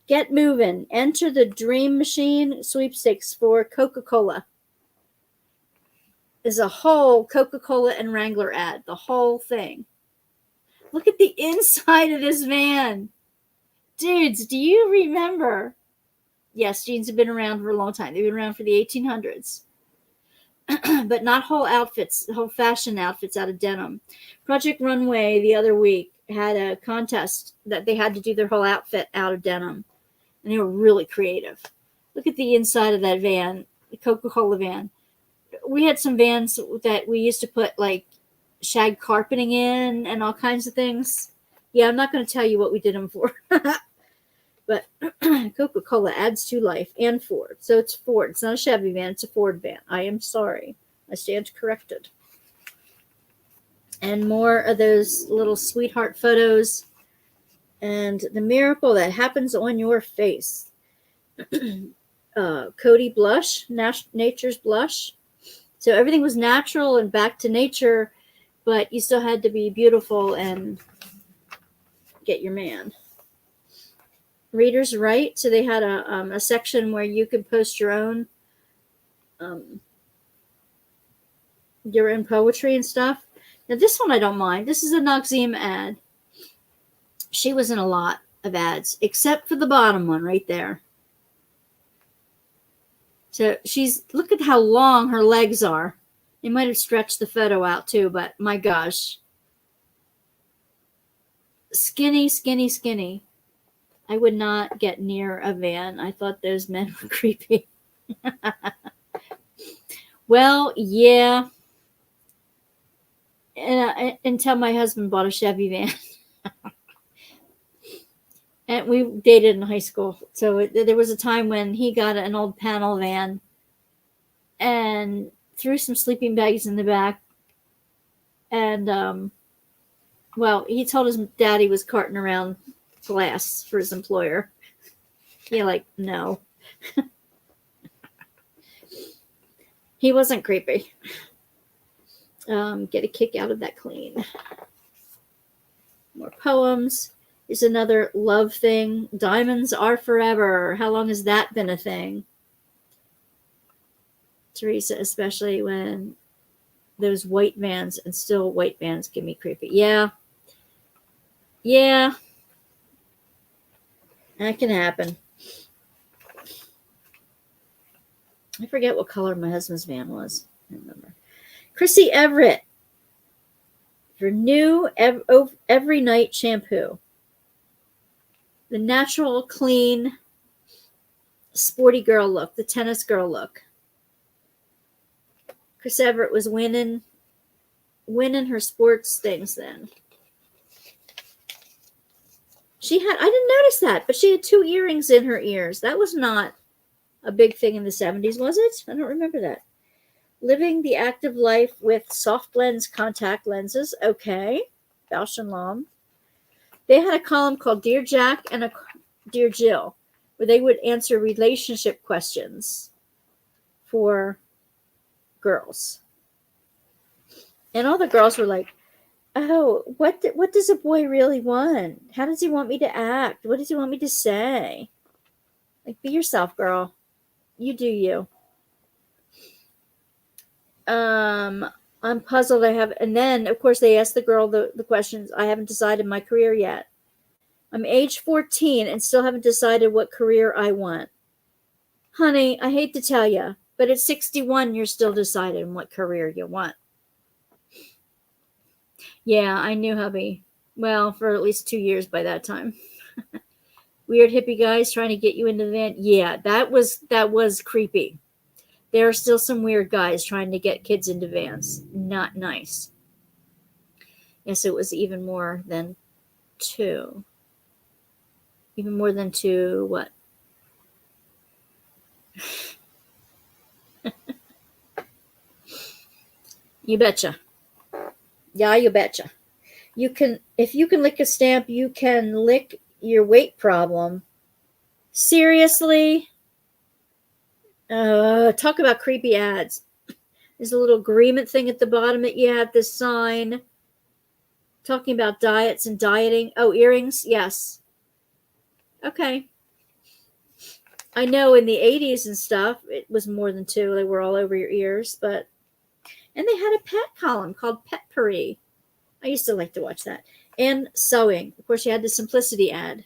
Get moving. Enter the Dream Machine sweepstakes for Coca-Cola. Is a whole Coca-Cola and Wrangler ad. The whole thing. Look at the inside of this van. Dudes, do you remember? Yes, jeans have been around for a long time. They've been around for the 1800s. But not whole outfits, whole fashion outfits out of denim. Project Runway the other week had a contest that they had to do their whole outfit out of denim. And they were really creative. Look at the inside of that van, the Coca-Cola van. We had some vans that we used to put like shag carpeting in and all kinds of things. Yeah, I'm not going to tell you what we did them for. But Coca-Cola adds to life, and Ford. So it's Ford. It's not a Chevy van. It's a Ford van. I am sorry. I stand corrected. And more of those little sweetheart photos. And the miracle that happens on your face. Cody Blush, Nature's Blush. So everything was natural and back to nature, but you still had to be beautiful and get your man. Readers Write. So they had a section where you could post your own poetry and stuff. Now this one I don't mind. This is a Noxzema ad. She was in a lot of ads, except for the bottom one right there. So look at how long her legs are. They might have stretched the photo out too, but my gosh. Skinny, skinny, skinny. I would not get near a van. I thought those men were creepy. Well, yeah. And until my husband bought a Chevy van. And we dated in high school. So there was a time when he got an old panel van and threw some sleeping bags in the back. And, well, he told his daddy was carting around glass for his employer. He like, no. He wasn't creepy. Get a kick out of that clean. More poems. Here's another love thing. Diamonds are forever. How long has that been a thing? Teresa, especially when those white vans, and still white vans give me creepy. Yeah. Yeah. That can happen. I forget what color my husband's van was. I don't remember. Chrissy Everett. For new every night shampoo. The natural, clean, sporty girl look. The tennis girl look. Chris Everett was winning her sports things then. I didn't notice that, but she had 2 earrings in her ears. That was not a big thing in the 70s, was it? I don't remember that. Living the active life with soft lens contact lenses. Okay. Bausch and Lomb. They had a column called Dear Jack and a Dear Jill, where they would answer relationship questions for girls. And all the girls were like, oh, what does a boy really want? How does he want me to act? What does he want me to say? Like, be yourself, girl. You do you. I'm puzzled. And then, of course, they asked the girl the questions. I haven't decided my career yet. I'm age 14 and still haven't decided what career I want. Honey, I hate to tell you, but at 61, you're still deciding what career you want. Yeah, I knew hubby. Well, for at least 2 years by that time. Weird hippie guys trying to get you into the van. Yeah, that was creepy. There are still some weird guys trying to get kids into vans. Not nice. Yes, it was even more than 2. Even more than 2, what? You betcha. Yeah, you betcha. If you can lick a stamp, you can lick your weight problem. Seriously? Talk about creepy ads. There's a little agreement thing at the bottom that you have this sign talking about diets and dieting. Oh, earrings? Yes. Okay. I know in the 80s and stuff, it was more than 2. They were all over your ears, and they had a pet column called Pet Puri. I used to like to watch that. And sewing. Of course, you had the Simplicity ad.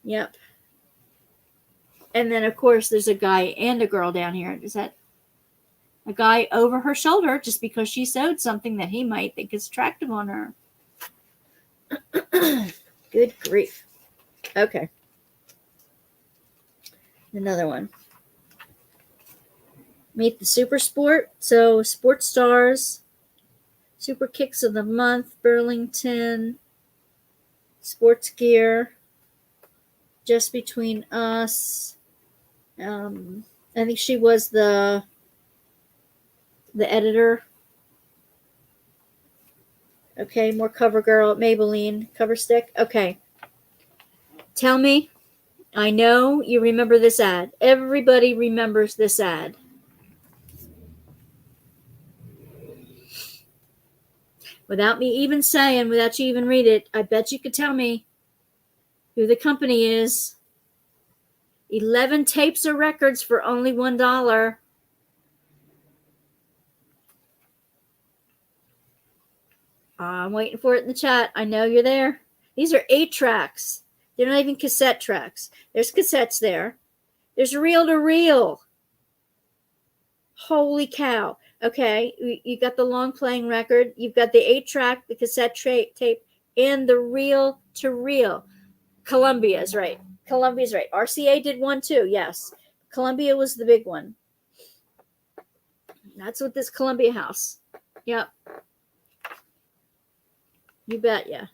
Yep. And then, of course, there's a guy and a girl down here. Is that a guy over her shoulder just because she sewed something that he might think is attractive on her? Good grief. Okay. Another one. Meet the Super Sport. So, Sports Stars, Super Kicks of the Month, Burlington, Sports Gear, Just Between Us. I think she was the editor. Okay, more CoverGirl, Maybelline, Cover Stick. Okay. Tell me, I know you remember this ad. Everybody remembers this ad. Without me even saying, without you even read it, I bet you could tell me who the company is. 11 tapes or records for only $1. I'm waiting for it in the chat. I know you're there. These are 8 tracks. They're not even cassette tracks. There's cassettes there. There's reel to reel. Holy cow. Okay, you got the long playing record. You've got the 8-track, the cassette tape, and the reel to reel. Columbia's right. RCA did one too, yes. Columbia was the big one. That's what this Columbia house. Yep. You bet ya.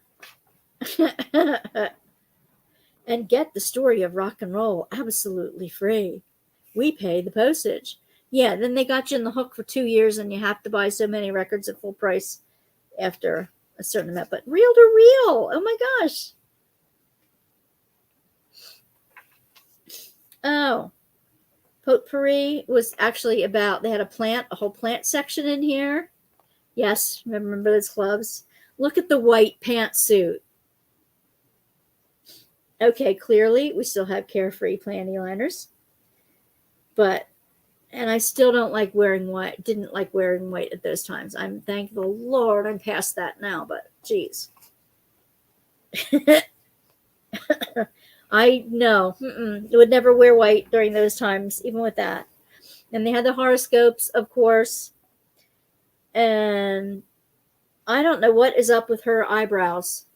And get the story of rock and roll absolutely free. We pay the postage. Yeah, then they got you in the hook for 2 years and you have to buy so many records at full price after a certain amount. But reel to reel. Oh my gosh. Potpourri was actually about, they had a whole plant section in here. Yes, remember those clubs? Look at the white pantsuit. Okay, clearly we still have Carefree panty liners. And I still don't like wearing white, didn't like wearing white at those times. I'm, thank the Lord, I'm past that now, but geez. I know, would never wear white during those times, even with that. And they had the horoscopes, of course. And I don't know what is up with her eyebrows.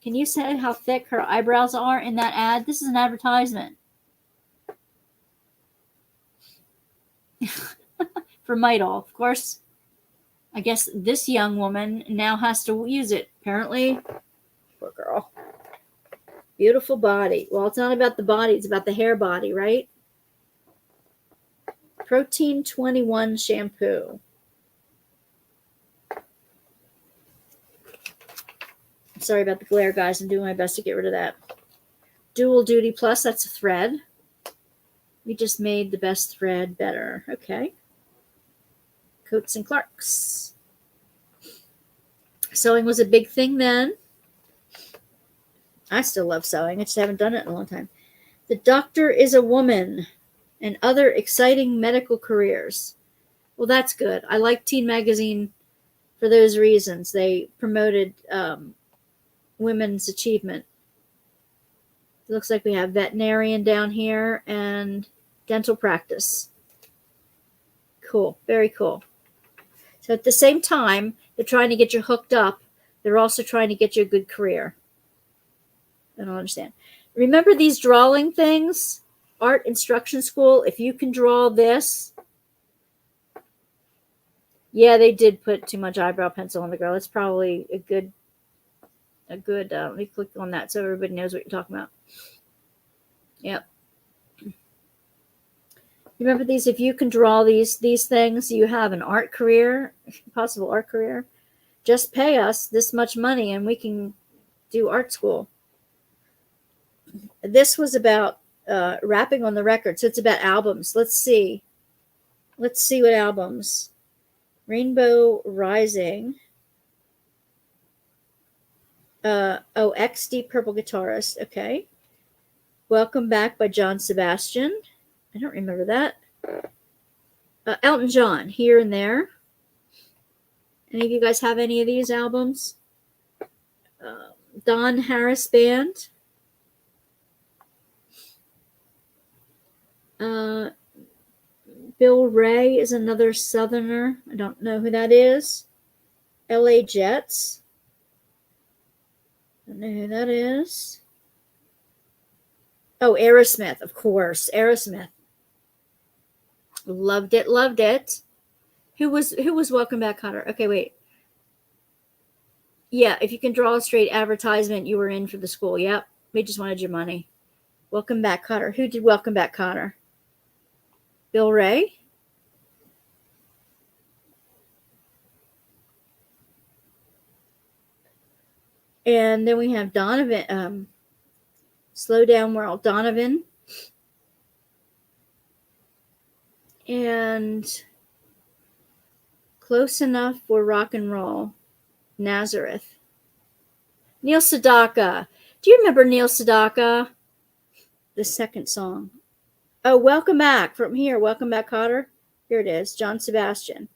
Can you say how thick her eyebrows are in that ad? This is an advertisement. For Midol, of course. I guess this young woman now has to use it. Apparently, poor girl. Beautiful body. Well, it's not about the body. It's about the hair body, right? Protein 21 shampoo. Sorry about the glare, guys. I'm doing my best to get rid of that. Dual Duty Plus. That's a thread. We just made the best thread better. Okay. Coats and Clarks. Sewing was a big thing then. I still love sewing. I just haven't done it in a long time. The Doctor is a Woman and Other Exciting Medical Careers. Well, that's good. I like Teen Magazine for those reasons. They promoted women's achievement. It looks like we have veterinarian down here and dental practice. Cool. Very cool. So at the same time, they're trying to get you hooked up. They're also trying to get you a good career. I don't understand. Remember these drawing things? Art Instruction School. If you can draw this. Yeah, they did put too much eyebrow pencil on the girl. It's probably a good, let me click on that so everybody knows what you're talking about. Yep. Remember these? If you can draw these things, you have an art career, possible art career. Just pay us this much money and we can do art school. This was about rapping on the record. So it's about albums. Let's see. Let's see what albums. Rainbow Rising. XD Purple Guitarist. Okay. Welcome Back by John Sebastian. I don't remember that. Elton John, Here and There. Any of you guys have any of these albums? Don Harris Band. Bill Ray is another Southerner. I don't know who that is. LA Jets. Don't know who that is. Oh, Aerosmith, of course. Aerosmith. Loved it, loved it. Who was Welcome Back, Cotter? Okay, wait. Yeah, if you can draw a straight advertisement, you were in for the school. Yep. We just wanted your money. Welcome Back, Cotter. Who did Welcome Back, Cotter? Bill Ray? And then we have Donovan, Slow Down World, Donovan. And Close Enough for Rock and Roll, Nazareth. Neil Sedaka. Do you remember Neil Sedaka? The second song. Oh, Welcome Back from here. Welcome Back, Cotter. Here it is. John Sebastian.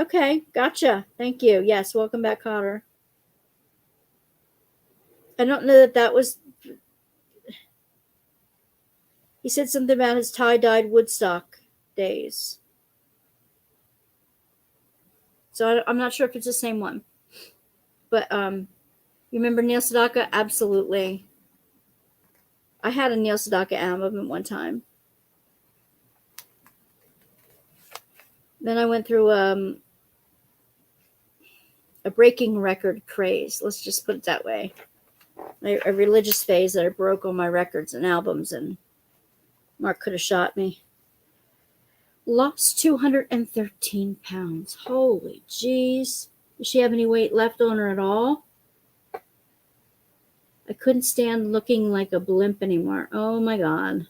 Okay, gotcha. Thank you. Yes, Welcome Back, Cotter. I don't know that was... He said something about his tie-dyed Woodstock days. So I'm not sure if it's the same one. But you remember Neil Sedaka? Absolutely. I had a Neil Sedaka album at one time. Then I went through a breaking record craze. Let's just put it that way. A religious phase that I broke all my records and albums, and Mark could have shot me. Lost 213 pounds. Holy jeez. Does she have any weight left on her at all? I couldn't stand looking like a blimp anymore. Oh my God.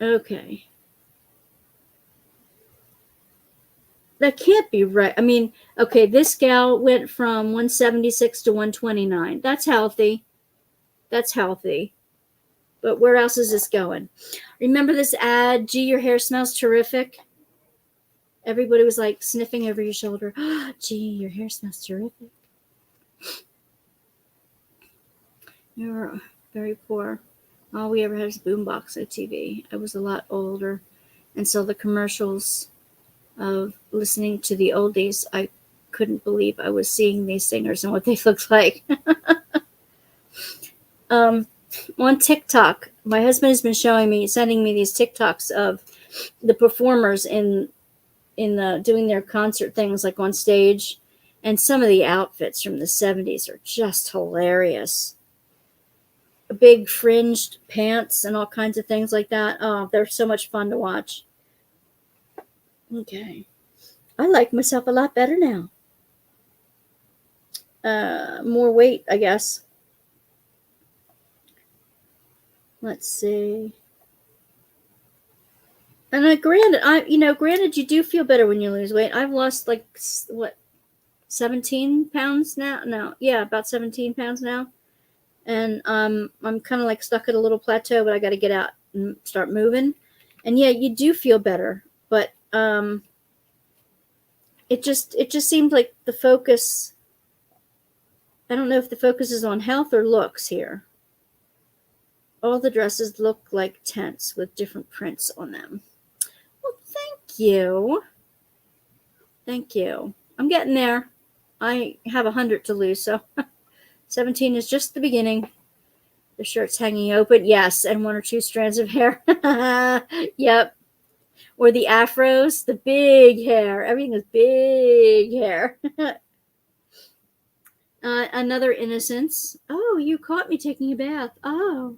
Okay. That can't be right. I mean, okay, this gal went from 176 to 129. That's healthy. That's healthy. But where else is this going? Remember this ad, gee, your hair smells terrific? Everybody was like sniffing over your shoulder. Oh, gee, your hair smells terrific. You were very poor. All we ever had was a boombox on TV. I was a lot older. And so the commercials of listening to the oldies, I couldn't believe I was seeing these singers and what they looked like. On TikTok, my husband has been sending me these TikToks of the performers in doing their concert things like on stage, and some of the outfits from the 70s are just hilarious. Big fringed pants and all kinds of things like that. Oh, they're so much fun to watch. Okay. I like myself a lot better now. More weight, I guess. Let's see. And granted, you do feel better when you lose weight. I've lost 17 pounds now. No, yeah, about 17 pounds now. And I'm kind of like stuck at a little plateau, but I got to get out and start moving. And yeah, you do feel better, but it just seems like the focus. I don't know if the focus is on health or looks here. All the dresses look like tents with different prints on them. Well, thank you. Thank you. I'm getting there. I have 100 to lose, so 17 is just the beginning. The shirt's hanging open. Yes, and 1 or 2 strands of hair. Yep. Or the afros, the big hair. Everything is big hair. Another innocence. Oh, you caught me taking a bath. Oh.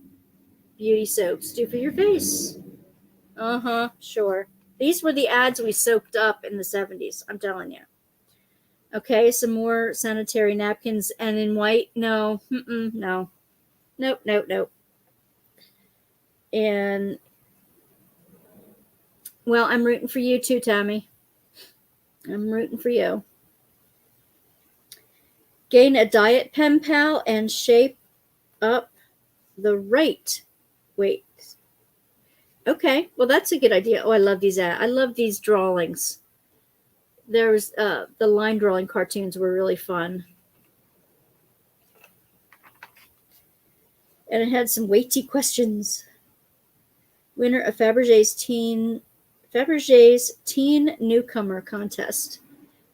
Beauty soaps do for your face. Uh-huh, sure. These were the ads we soaked up in the 70s, I'm telling you. Okay, some more sanitary napkins. And in white? No. No. Nope. And, well, I'm rooting for you too, Tammy. I'm rooting for you. Gain a diet pen pal and shape up the right weight. Okay, well, that's a good idea. Oh, I love these ads. I love these drawings. There's the line drawing cartoons were really fun. And it had some weighty questions. Winner of Fabergé's Teen Newcomer Contest.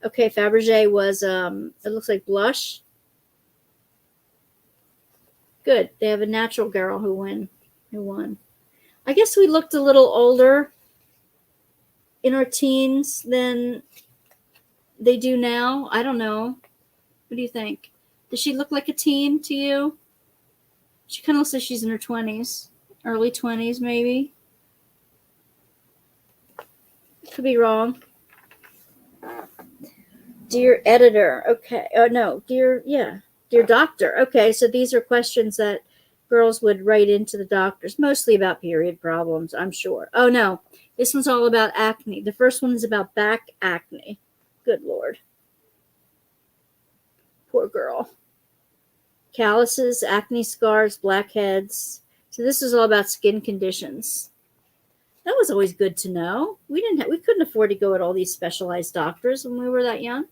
Okay, Fabergé was it looks like blush. Good. They have a natural girl who won. I guess we looked a little older in our teens than they do now. I don't know. What do you think? Does she look like a teen to you? She kind of looks like she's in her 20s, early 20s maybe. Could be wrong. Dear editor. Okay. No, dear doctor. Okay, so these are questions that girls would write into the doctors, mostly about period problems, I'm sure. Oh, no. This one's all about acne. The first one is about back acne. Good Lord. Poor girl. Calluses, acne scars, blackheads. So this is all about skin conditions. That was always good to know. We couldn't afford to go at all these specialized doctors when we were that young.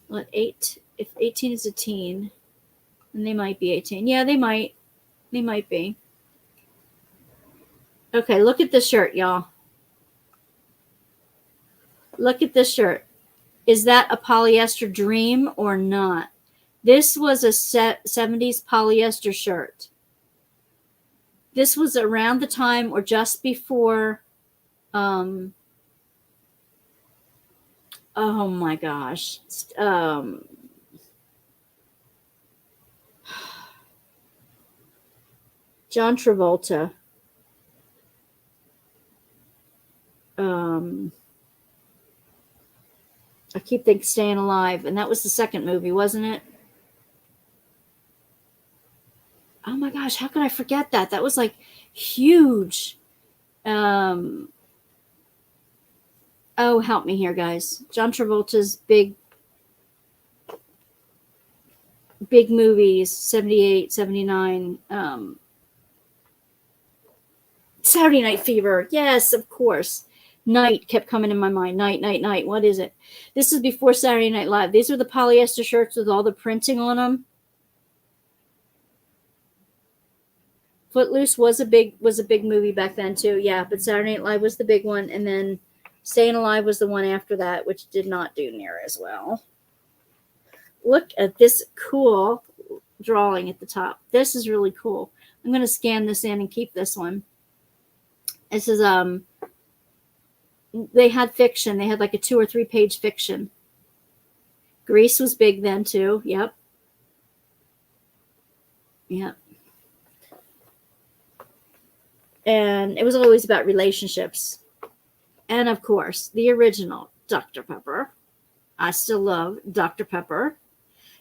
What, if 18 is a teen, then they might be 18. Yeah, they might. They might be. Okay, look at this shirt, y'all. Look at this shirt. Is that a polyester dream or not? This was a 70s polyester shirt. This was around the time or just before, oh my gosh. John Travolta. I keep thinking Staying Alive, and that was the second movie, wasn't it? Oh my gosh, how could I forget that? That was like huge. Oh, help me here, guys. John Travolta's big movies, 78, 79. Saturday Night Fever. Yes, of course. Night kept coming in my mind. Night, night, night. What is it? This is before Saturday Night Live. These were the polyester shirts with all the printing on them. Footloose was a big movie back then too. Yeah, but Saturday Night Live was the big one, and then Staying Alive was the one after that, which did not do near as well. Look at this cool drawing at the top. This is really cool. I'm going to scan this in and keep this one. This is they had fiction. They had like a 2 or 3 page fiction. Grease was big then too. Yep. Yep. And it was always about relationships. And of course, the original Dr. Pepper. I still love Dr. Pepper.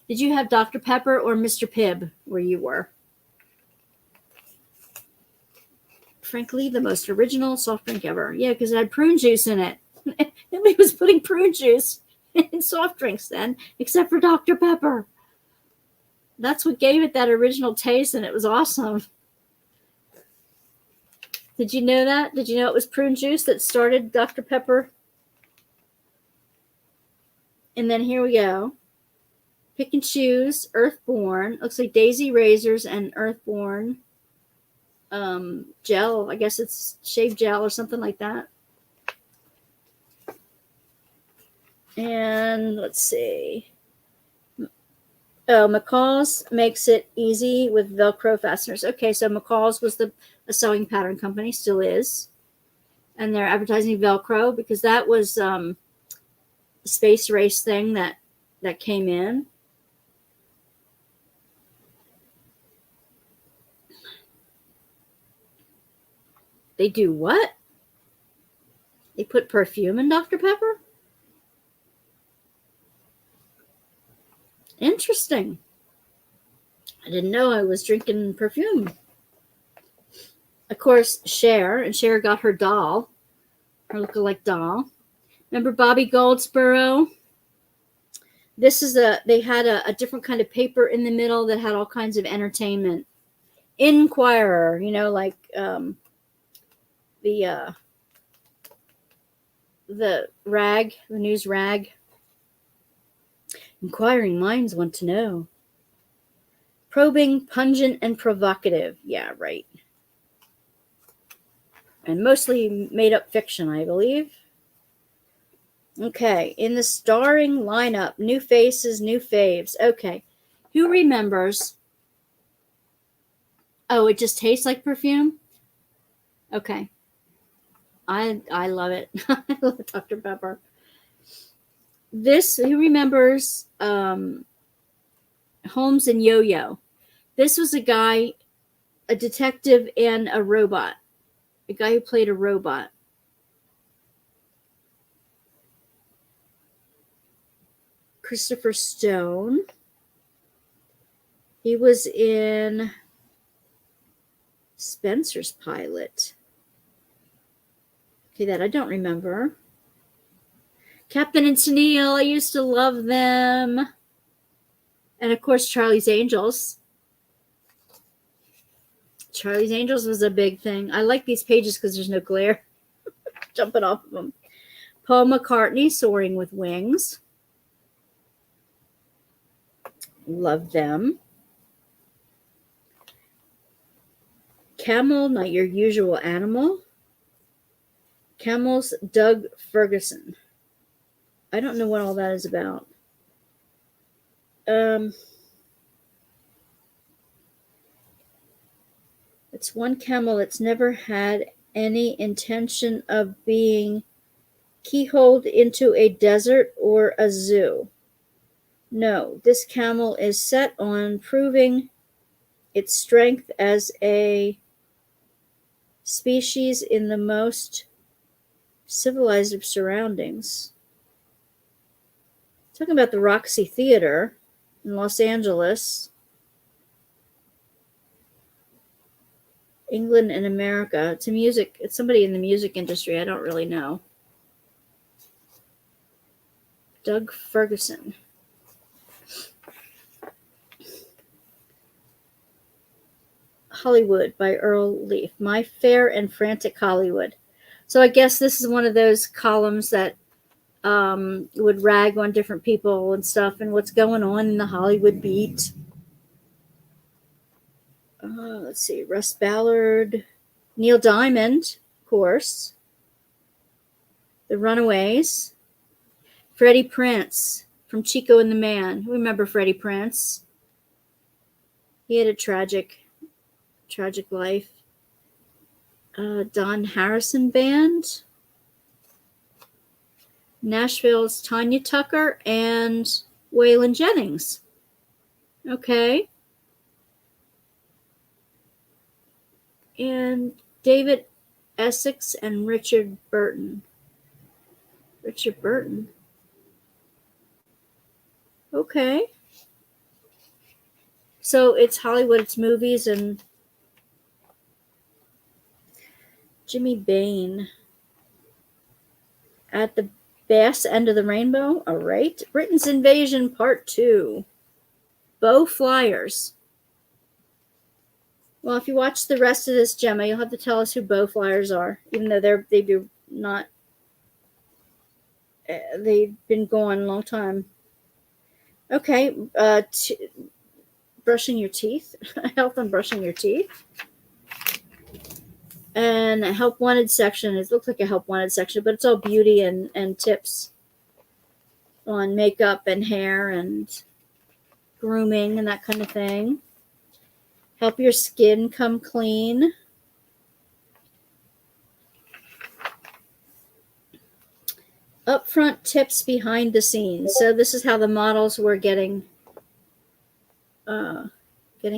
Did you have Dr. Pepper or Mr. Pibb where you were? Frankly, the most original soft drink ever. Yeah, because it had prune juice in it. Nobody was putting prune juice in soft drinks then, except for Dr. Pepper. That's what gave it that original taste, and it was awesome. Did you know that? Did you know it was prune juice that started Dr. Pepper? And then here we go. Pick and Choose, Earthborn. Looks like Daisy Razors and Earthborn gel. I guess it's shave gel or something like that. And let's see. Oh, McCall's makes it easy with Velcro fasteners. Okay, so McCall's was a sewing pattern company, still is. And they're advertising Velcro because that was the space race thing that came in. They do what? They put perfume in Dr. Pepper? Interesting. I didn't know I was drinking perfume. Of course, Cher, and Cher got her doll, her lookalike doll. Remember Bobby Goldsboro? This is they had a different kind of paper in the middle that had all kinds of entertainment. Inquirer, you know, like the rag, the news rag. Inquiring minds want to know. Probing, pungent, and provocative. Yeah, right. And mostly made up fiction, I believe. Okay, in the starring lineup, new faces, new faves. Okay, who remembers? Oh, it just tastes like perfume? Okay. I love it. I love Dr. Pepper. Who remembers Holmes and Yo-Yo? This was a guy, a detective and a robot. A guy who played a robot. Christopher Stone. He was in Spencer's Pilot. Okay, that I don't remember. Captain and Tennille, I used to love them. And of course, Charlie's Angels. Charlie's Angels was a big thing. I like these pages because there's no glare jumping off of them. Paul McCartney, Soaring with Wings. Love them. Camel, Not Your Usual Animal. Camel's Doug Ferguson. I don't know what all that is about. It's one camel that's never had any intention of being keyholed into a desert or a zoo. No, this camel is set on proving its strength as a species in the most civilized of surroundings. Talking about the Roxy Theater in Los Angeles. England and America. It's a music. It's somebody in the music industry. I don't really know. Doug Ferguson. Hollywood by Earl Leaf. My Fair and Frantic Hollywood. So I guess this is one of those columns that would rag on different people and stuff and what's going on in the Hollywood beat. Let's see. Russ Ballard. Neil Diamond, of course. The Runaways. Freddie Prinze from Chico and the Man. Remember Freddie Prinze? He had a tragic life. Don Harrison Band. Nashville's Tanya Tucker and Waylon Jennings. Okay. And David Essex and Richard Burton. Richard Burton. Okay. So it's Hollywood, it's movies, and Jimmy Bain. At the Bass End of the Rainbow. All right. Britain's Invasion Part 2. Bow Flyers. Well, if you watch the rest of this, Gemma, you'll have to tell us who Bow Flyers are, even though they've been gone a long time. Okay. Brushing your teeth. Health and brushing your teeth. And a help wanted section. It looks like a help wanted section, but it's all beauty and tips on makeup and hair and grooming and that kind of thing. Help your skin come clean. Upfront tips behind the scenes. So this is how the models were getting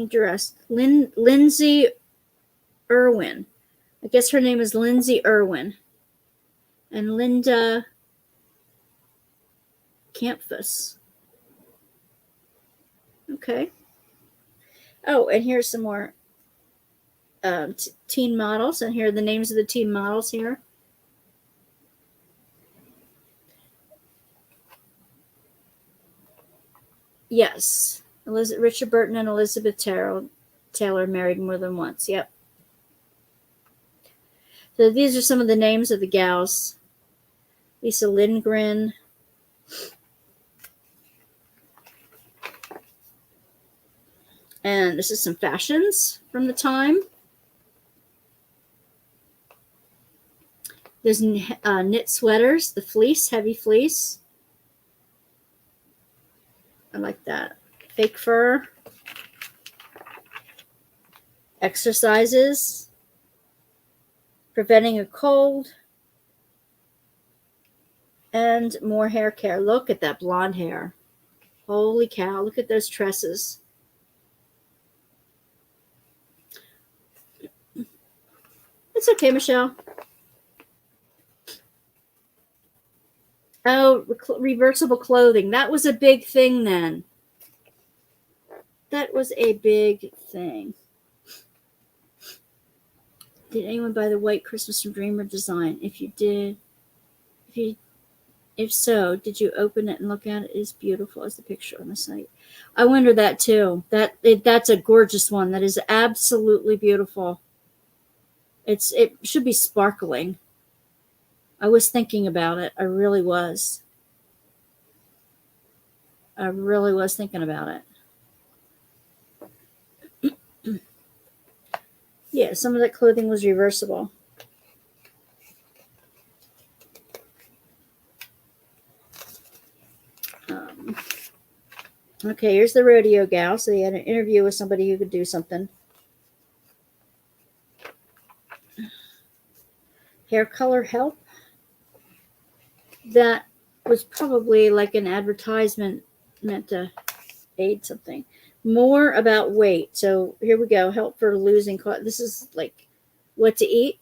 dressed. Lindsay Irwin. I guess her name is Lindsay Irwin. And Linda Campus. Okay. Oh, and here's some more teen models. And here are the names of the teen models here. Yes. Richard Burton and Elizabeth Taylor married more than once. Yep. So these are some of the names of the gals. Lisa Lindgren. And this is some fashions from the time. There's knit sweaters, the fleece, heavy fleece. I like that. Fake fur. Exercises. Preventing a cold. And more hair care. Look at that blonde hair. Holy cow. Look at those tresses. It's okay, Michelle. Oh, reversible clothing. That was a big thing then. That was a big thing. Did anyone buy the white Christmas from Dreamer design? If you did, if so, did you open it and look at it? It is beautiful as the picture on the site. I wonder that too. That's a gorgeous one. That is absolutely beautiful. It should be sparkling. I was thinking about it. I really was. I really was thinking about it. Yeah, some of that clothing was reversible. Okay, here's the rodeo gal. So they had an interview with somebody who could do something. Hair color help. That was probably like an advertisement meant to aid something. More about weight. So here we go. Help for losing. This is like what to eat.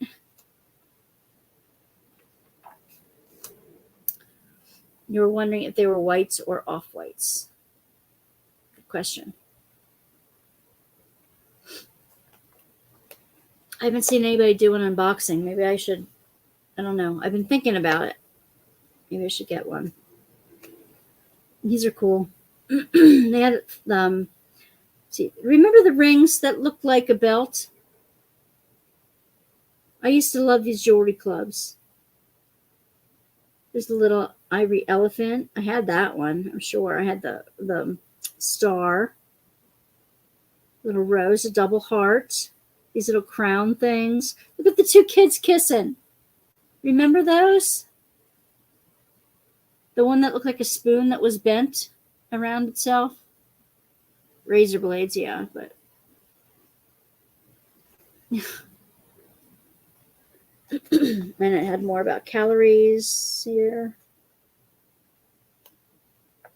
You were wondering if they were whites or off-whites. Good question. I haven't seen anybody do an unboxing. Maybe I should. I don't know. I've been thinking about it. Maybe I should get one. These are cool. They had see, remember the rings that looked like a belt? I used to love these jewelry clubs. There's a little ivory elephant. I had that one, I'm sure. I had the star. Little rose, a double heart. These little crown things. Look at the two kids kissing. Remember those? The one that looked like a spoon that was bent around itself. Razor blades, yeah, but and it had more about calories here.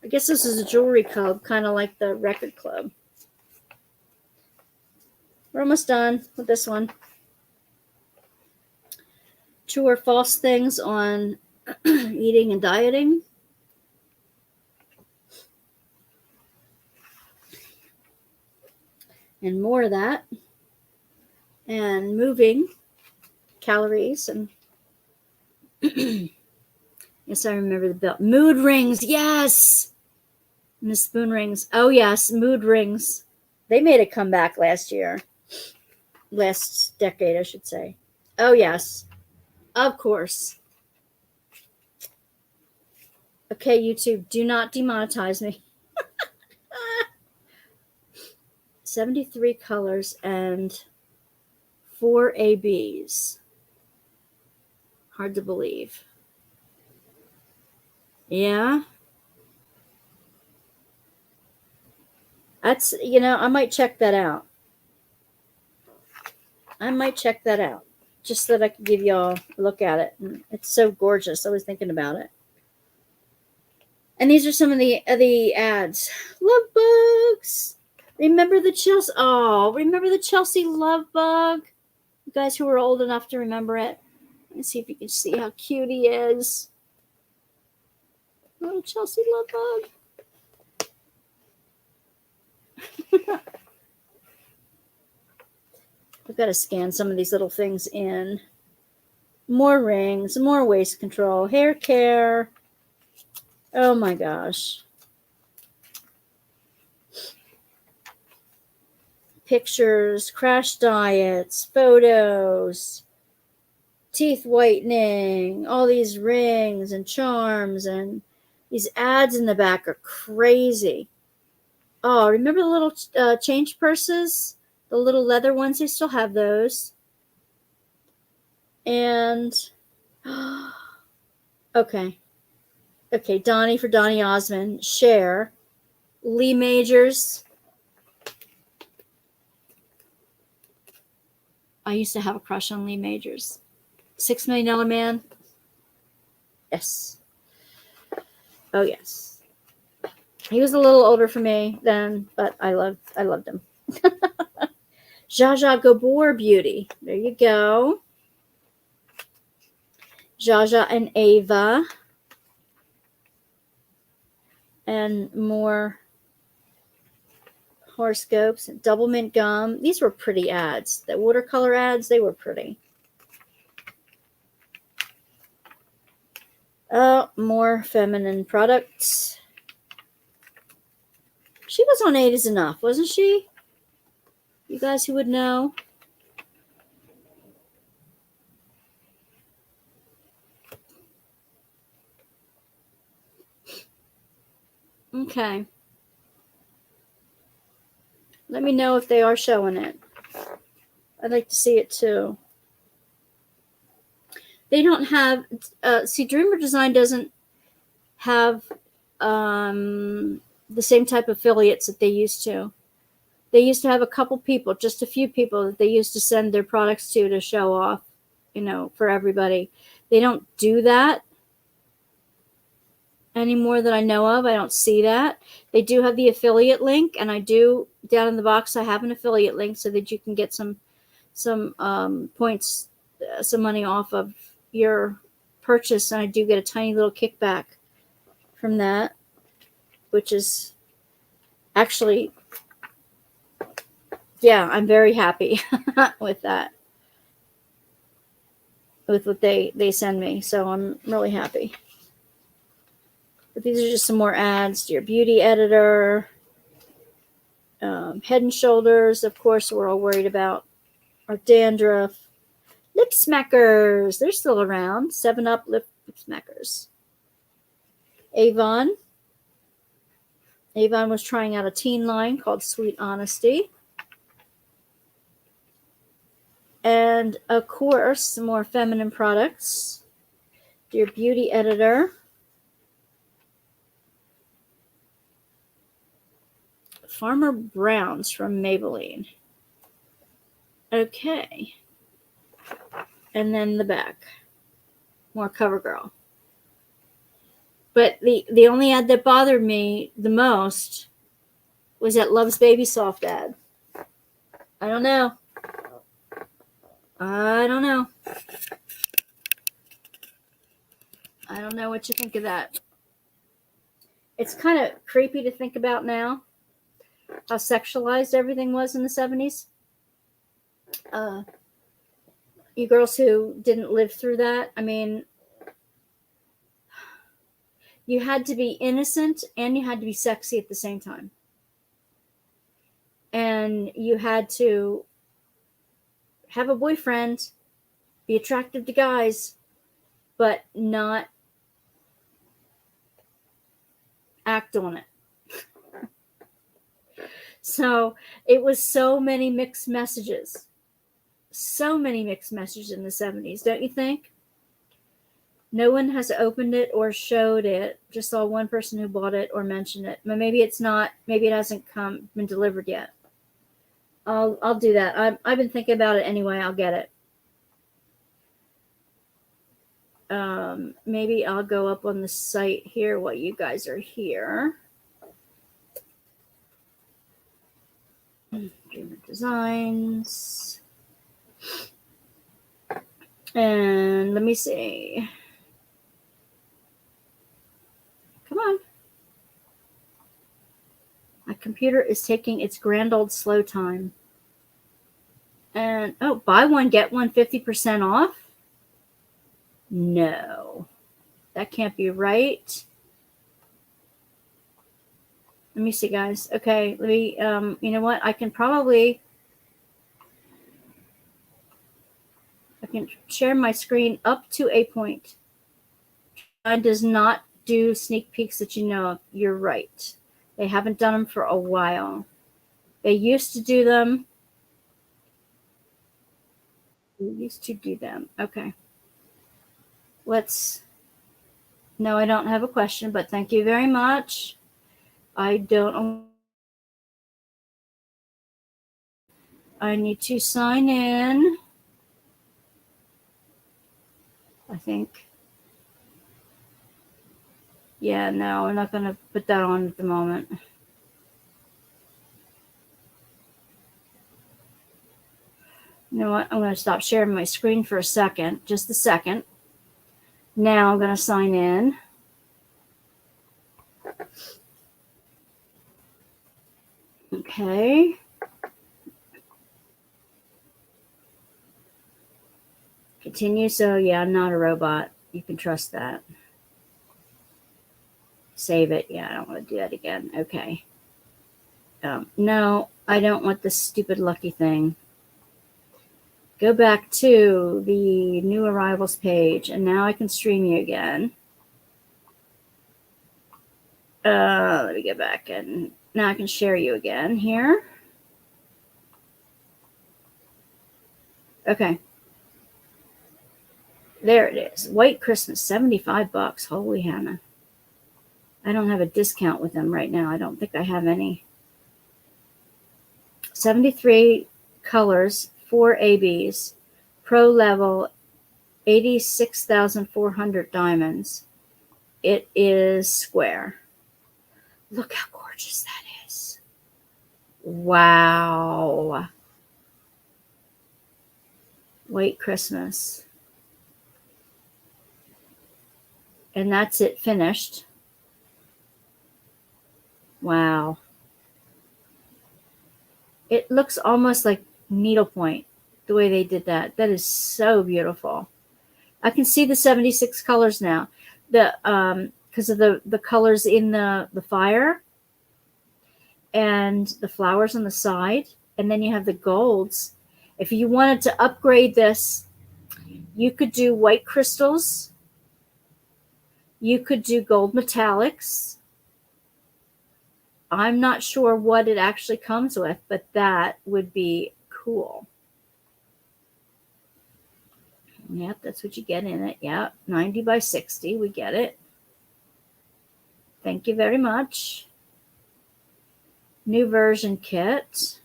I guess this is a jewelry club, kind of like the record club. We're almost done with this one. True or false things on eating and dieting. And more of that. And moving calories. And yes, I remember the belt. Mood rings, yes. And the spoon rings. Oh yes, mood rings. They made a comeback last year. Last decade, I should say. Oh yes, of course. Okay, YouTube, do not demonetize me. 73 colors and 4 ABs. Hard to believe. Yeah. That's, I might check that out. Just so that I can give y'all a look at it. It's so gorgeous. I was thinking about it. And these are some of the ads. Love bugs. Remember the Chelsea? Oh, remember the Chelsea love bug? You guys who are old enough to remember it. Let's see if you can see how cute he is. Oh, Chelsea love bug. I've got to scan some of these little things in. More rings, more waist control, hair care. Oh my gosh. Pictures, crash diets, photos, teeth whitening, all these rings and charms, and these ads in the back are crazy. Oh, remember the little change purses? The little leather ones? They still have those. And, okay, Donnie for Donnie Osmond, Cher, Lee Majors. I used to have a crush on Lee Majors. $6 Million Man. Yes. Oh, yes. He was a little older for me then, but I loved him. Zsa Zsa Gabor Beauty. There you go. Zsa Zsa and Ava. And more horoscopes and double mint gum. These were pretty ads. The watercolor ads, they were pretty. Oh, more feminine products. She was on 8 is Enough, wasn't she? You guys who would know. Okay. Let me know if they are showing it. I'd like to see it too. They don't have, see, Dreamer Design doesn't have the same type of affiliates that they used to. They used to have a couple people, just a few people that they used to send their products to show off, for everybody. They don't do that anymore that I know of. I don't see that. They do have the affiliate link, and I do, down in the box, I have an affiliate link so that you can get some points, some money off of your purchase, and I do get a tiny little kickback from that, which is actually, yeah, I'm very happy with that. with what they send me. So I'm really happy. But these are just some more ads. Dear Beauty Editor. Head and Shoulders, of course, we're all worried about our dandruff. Lip Smackers, they're still around. 7-Up Lip Smackers. Avon. Avon was trying out a teen line called Sweet Honesty. And, of course, some more feminine products. Dear Beauty Editor. Farmer Brown's from Maybelline. Okay. And then the back. More CoverGirl. But the only ad that bothered me the most was that Love's Baby Soft ad. I don't know. I don't know what you think of that. It's kind of creepy to think about now how sexualized everything was in the 70s. You girls who didn't live through that, I mean, you had to be innocent and you had to be sexy at the same time. And you had to have a boyfriend, be attractive to guys, but not act on it. So it was so many mixed messages. So many mixed messages in the 70s, don't you think? No one has opened it or showed it. Just saw one person who bought it or mentioned it. But maybe it's not. Maybe it hasn't been delivered yet. I'll do that. I've been thinking about it anyway. I'll get it. Maybe I'll go up on the site here while you guys are here. Dreamer Designs. And let me see. Come on. My computer is taking its grand old slow time. And, oh, buy one, get one 50% off? No. That can't be right. Let me see, guys. Okay, let me, you know what? I can share my screen up to a point. It does not do sneak peeks that you know of. You're right. They haven't done them for a while. They used to do them. Okay. No, I don't have a question, but thank you very much. I need to sign in. I think. Yeah, no, I'm not going to put that on at the moment. You know what? I'm going to stop sharing my screen for a second. Just a second. Now I'm going to sign in. Okay. Continue. So, yeah, I'm not a robot. You can trust that. Save it. Yeah, I don't want to do that again. Okay. No, I don't want this stupid lucky thing. Go back to the new arrivals page, and now I can stream you again. Let me get back, and now I can share you again here. Okay. There it is. White Christmas, $75. Holy Hannah. I don't have a discount with them right now. I don't think I have any. 73 colors, 4 ABs, pro level, 86,400 diamonds. It is square. Look how gorgeous that is. Wow. White Christmas. And that's it finished. Wow. It looks almost like needlepoint, the way they did that. That is so beautiful. I can see the 76 colors now. Because of the colors in the fire and the flowers on the side, and then you have the golds. If you wanted to upgrade this, you could do white crystals. You could do gold metallics. I'm not sure what it actually comes with, but that would be cool. Yep, that's what you get in it. Yep, 90 by 60. We get it. Thank you very much. New version kit.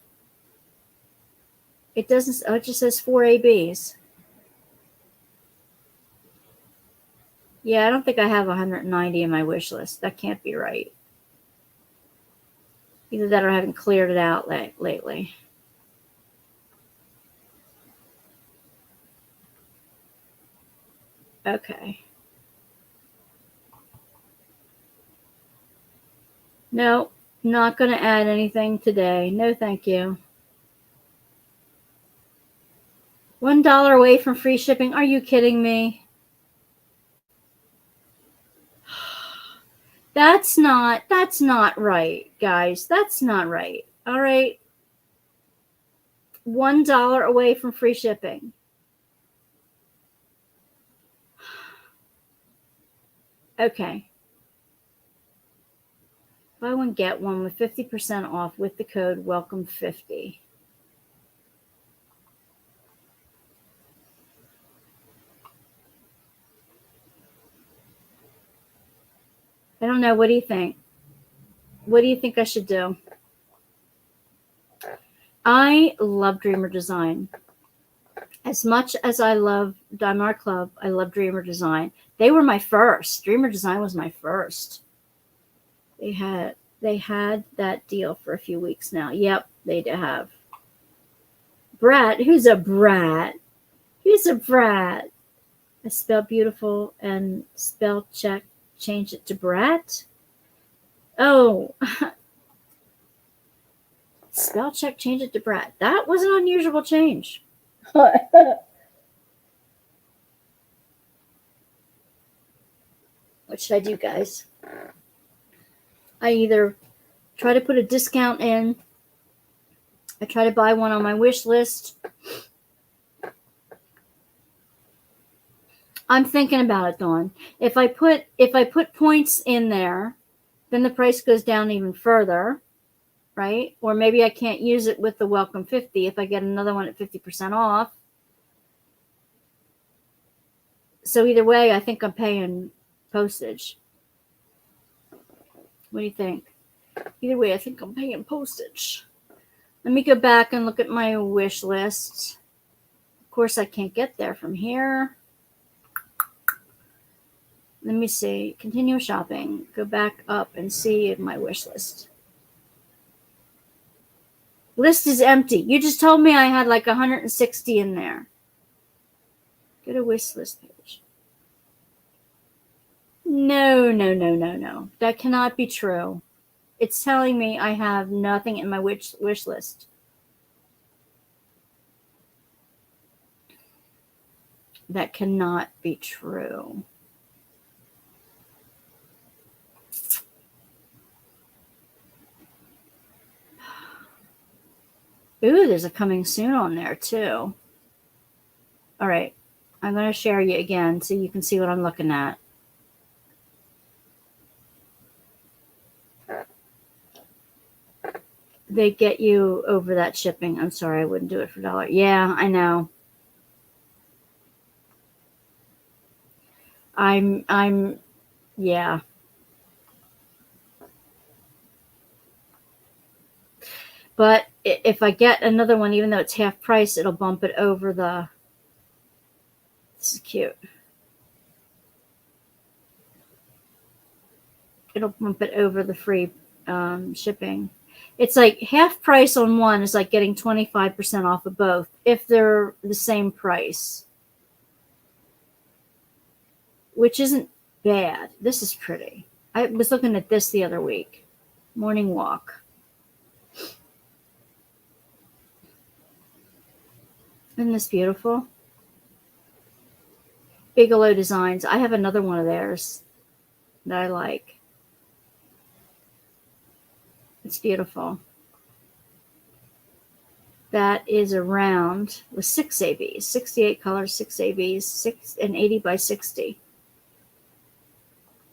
It doesn't, oh, it just says 4 ABs. Yeah, I don't think I have 190 in my wish list. That can't be right. Either that or I haven't cleared it out lately. Okay. No, not going to add anything today. No, thank you. $1 away from free shipping. Are you kidding me? That's not right, guys. That's not right. All right. $1 away from free shipping. Okay. Buy one, get one with 50% off with the code WELCOME50. I don't know. What do you think? What do you think I should do? I love Dreamer Design. As much as I love Diamond Art Club, I love Dreamer Design. They were my first. Dreamer Design was my first. They had that deal for a few weeks now. Yep, they do have. Brat? Who's a brat? Who's a brat? I spell beautiful and spell check. Change it to brat. Oh. Spell check, change it to brat. That was an unusual change. What should I do, guys? I either try to put a discount in, I try to buy one on my wish list. I'm thinking about it, Dawn. If I put points in there, then the price goes down even further, right? Or maybe I can't use it with the Welcome 50 if I get another one at 50% off. So either way, I think I'm paying postage. What do you think? Either way, I think I'm paying postage. Let me go back and look at my wish list. Of course, I can't get there from here. Let me see. Continue shopping. Go back up and see my wish list. List is empty. You just told me I had like 160 in there. Go to wish list page. No. That cannot be true. It's telling me I have nothing in my wish list. That cannot be true. Ooh, there's a coming soon on there too. All right. I'm going to share you again so you can see what I'm looking at. They get you over that shipping. I'm sorry, I wouldn't do it for $1. Yeah, I know. Yeah. But if I get another one, even though it's half price, it'll bump it over the, this is cute. It'll bump it over the free shipping. It's like half price on one is like getting 25% off of both if they're the same price, which isn't bad. This is pretty. I was looking at this the other week. Morning walk. Isn't this beautiful? Bigelow Designs. I have another one of theirs that I like. It's beautiful. That is a round with 6 ABs, 68 colors, 6 ABs, 6 and 80 by 60.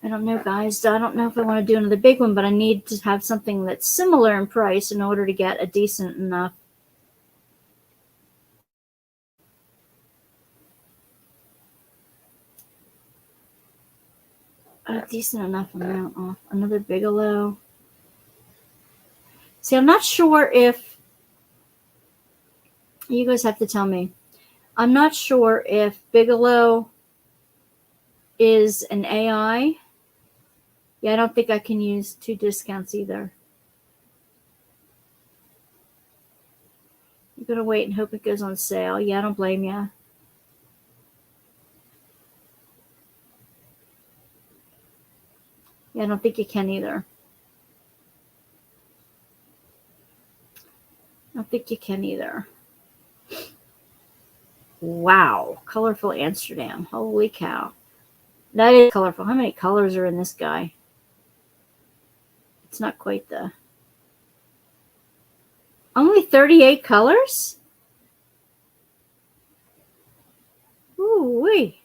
I don't know, guys. I don't know if I want to do another big one, but I need to have something that's similar in price in order to get a decent enough. A decent enough amount off. Another Bigelow. See, I'm not sure if you guys have to tell me. I'm not sure if Bigelow is an AI. Yeah, I don't think I can use 2 discounts either. You're going to wait and hope it goes on sale. Yeah, I don't blame you. Yeah, I don't think you can either. I don't think you can either. Wow. Colorful Amsterdam. Holy cow. That is colorful. How many colors are in this guy? It's not quite the... Only 38 colors? Ooh-wee.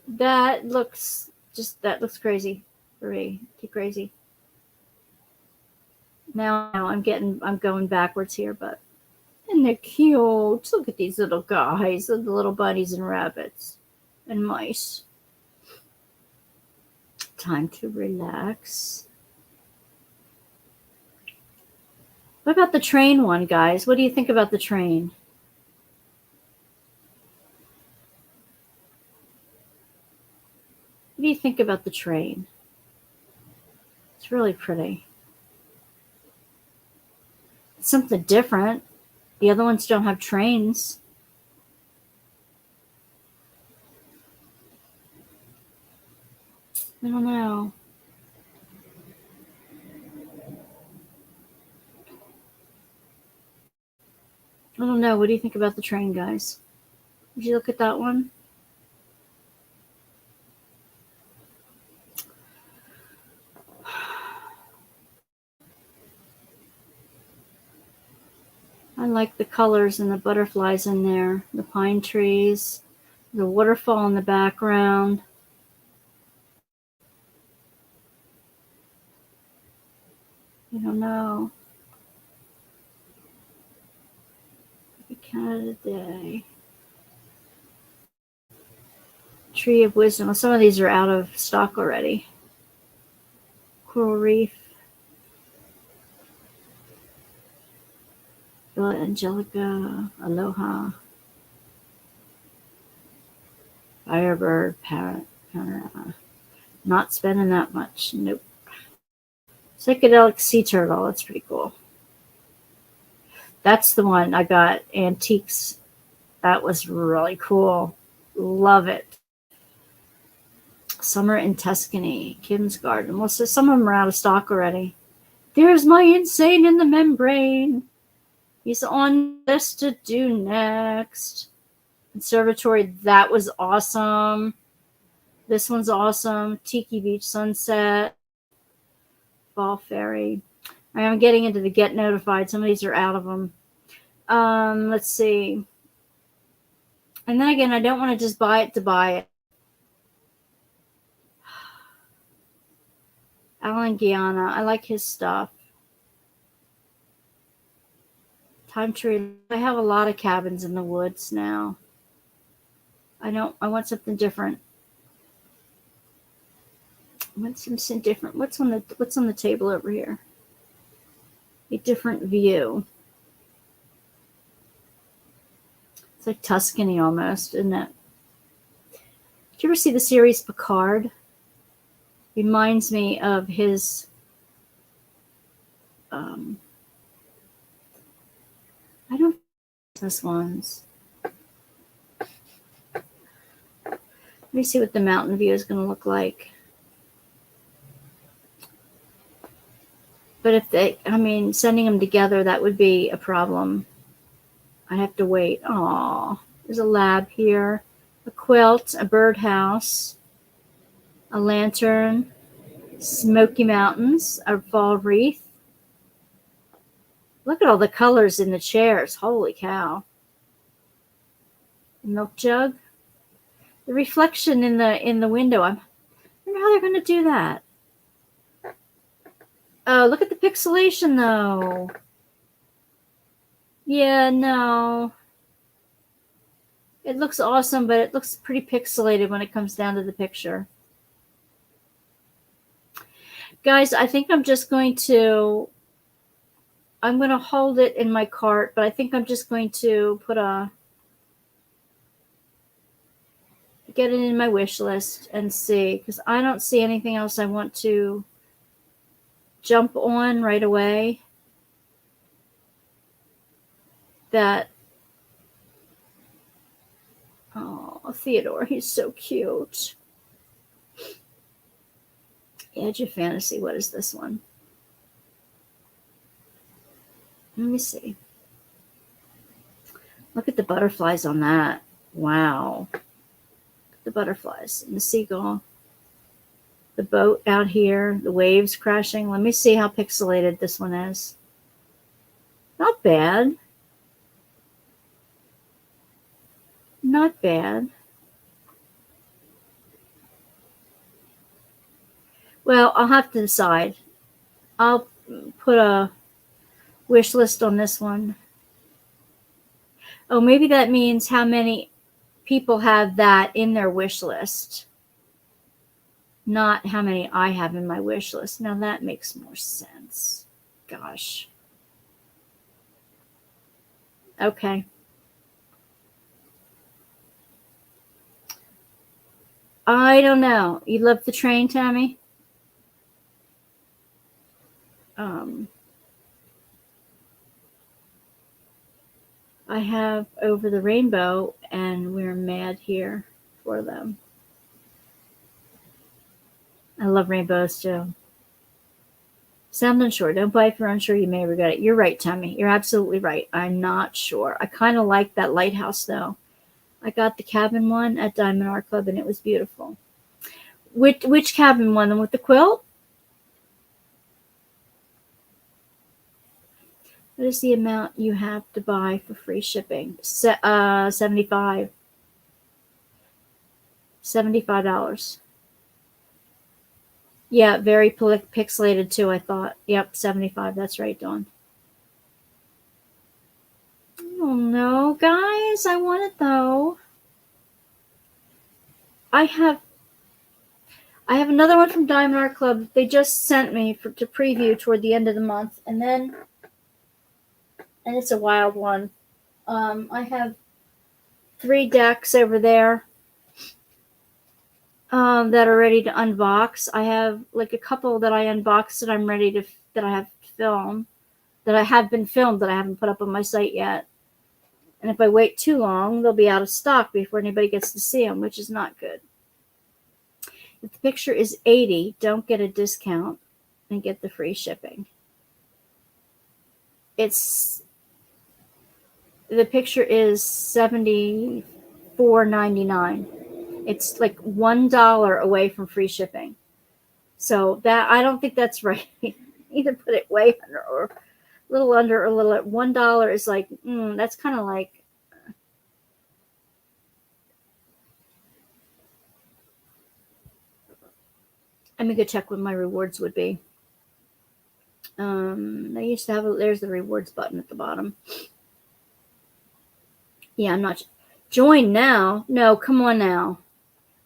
That looks crazy for me. Too crazy. Now I'm going backwards here, but and they're cute. Look at these little guys, the little bunnies and rabbits and mice. Time to relax. What about the train one, guys? What do you think about the train? What do you think about the train? It's really pretty. It's something different. The other ones don't have trains. I don't know. I don't know. What do you think about the train, guys? Did you look at that one? I like the colors and the butterflies in there. The pine trees, the waterfall in the background. I don't know. Canada Day. Tree of Wisdom. Well, some of these are out of stock already. Coral Reef. Villa Angelica. Aloha. Firebird. Parrot. Not spending that much. Nope. Psychedelic Sea Turtle. That's pretty cool. That's the one I got. Antiques. That was really cool. Love it. Summer in Tuscany. Kim's Garden. Well, so some of them are out of stock already. There's my Insane in the Membrane. He's on the list to do next. Conservatory. That was awesome. This one's awesome. Tiki Beach Sunset. Ball Ferry. I'm getting into the Get Notified. Some of these are out of them. Let's see. And then again, I don't want to just buy it to buy it. Alan Guiana. I like his stuff. Time Tree. I have a lot of cabins in the woods now. I want something different. I want something different. What's on the table over here? A different view. It's like Tuscany almost, isn't it? Did you ever see the series Picard? Reminds me of his I don't this ones. Let me see what the mountain view is going to look like. But if sending them together, that would be a problem. I'd have to wait. Aw, There's a lab here, a quilt, a birdhouse, a lantern, Smoky Mountains, a fall wreath. Look at all the colors in the chairs. Holy cow. Milk jug. The reflection in the window. I wonder how they're going to do that. Oh, look at the pixelation though. Yeah, no. It looks awesome, but it looks pretty pixelated when it comes down to the picture. Guys, I think I'm going to hold it in my cart, but I think I'm just going to get it in my wish list and see, because I don't see anything else I want to jump on right away that, oh, Theodore, he's so cute. Edge of Fantasy, what is this one? Let me see. Look at the butterflies on that. Wow. The butterflies and the seagull. The boat out here, the waves crashing. Let me see how pixelated this one is. Not bad. Not bad. Well, I'll have to decide. I'll put a wish list on this one. Oh, maybe that means how many people have that in their wish list, not how many I have in my wish list. Now that makes more sense. Gosh. Okay. I don't know. You love the train, Tammy? I have Over the Rainbow, and We're Mad Here for them. I love rainbows too. Sound unsure. Don't buy if you're unsure. You may regret it. You're right, Tammy. You're absolutely right. I'm not sure. I kind of like that lighthouse, though. I got the cabin one at Diamond Art Club, and it was beautiful. Which cabin one? The one with the quilt? What is the amount you have to buy for free shipping? $75. $75. Yeah, very pixelated too, I thought. Yep, 75. That's right, Dawn. Oh no, guys, I want it though. I have another one from Diamond Art Club. They just sent me to preview toward the end of the month, and it's a wild one. I have 3 decks over there that are ready to unbox. I have like a couple that I unboxed that I'm ready that I have film, that I have been filmed that I haven't put up on my site yet. And if I wait too long, they'll be out of stock before anybody gets to see them, which is not good. If the picture is $80, don't get a discount and get the free shipping. The picture is $74.99. It's like $1 away from free shipping. So that, I don't think that's right. Either put it way under or a little under or a little at $1 is like, that's kind of like, let me go check what my rewards would be. They used to have there's the rewards button at the bottom. Yeah, I'm not join now. No, come on now.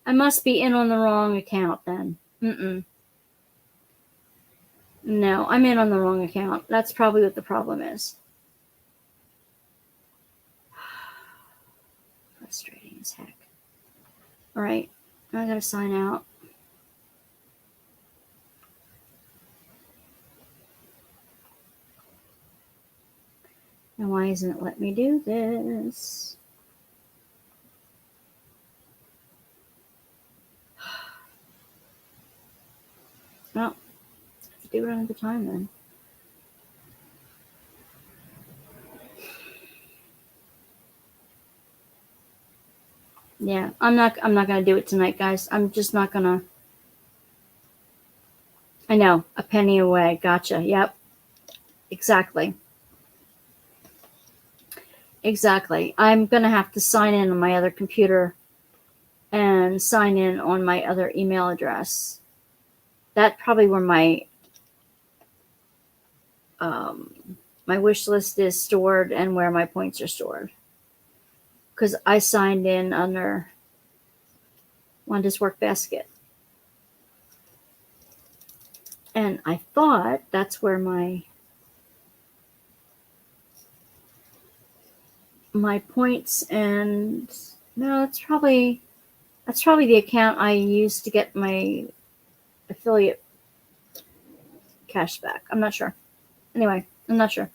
I must be in on the wrong account then. No, I'm in on the wrong account. That's probably what the problem is. Frustrating as heck. All right, I gotta sign out. And why isn't it letting me do this? Well, let's do it another time then. Yeah, I'm not gonna do it tonight, guys. I'm just not gonna. I know, a penny away. Gotcha. Yep. Exactly. Exactly. I'm gonna have to sign in on my other computer and sign in on my other email address. That's probably where my wish list is stored and where my points are stored. Because I signed in under Wanda's Workbasket. And I thought that's where my points, and no, that's probably the account I used to get my affiliate cash back. I'm not sure. Anyway, I'm not sure.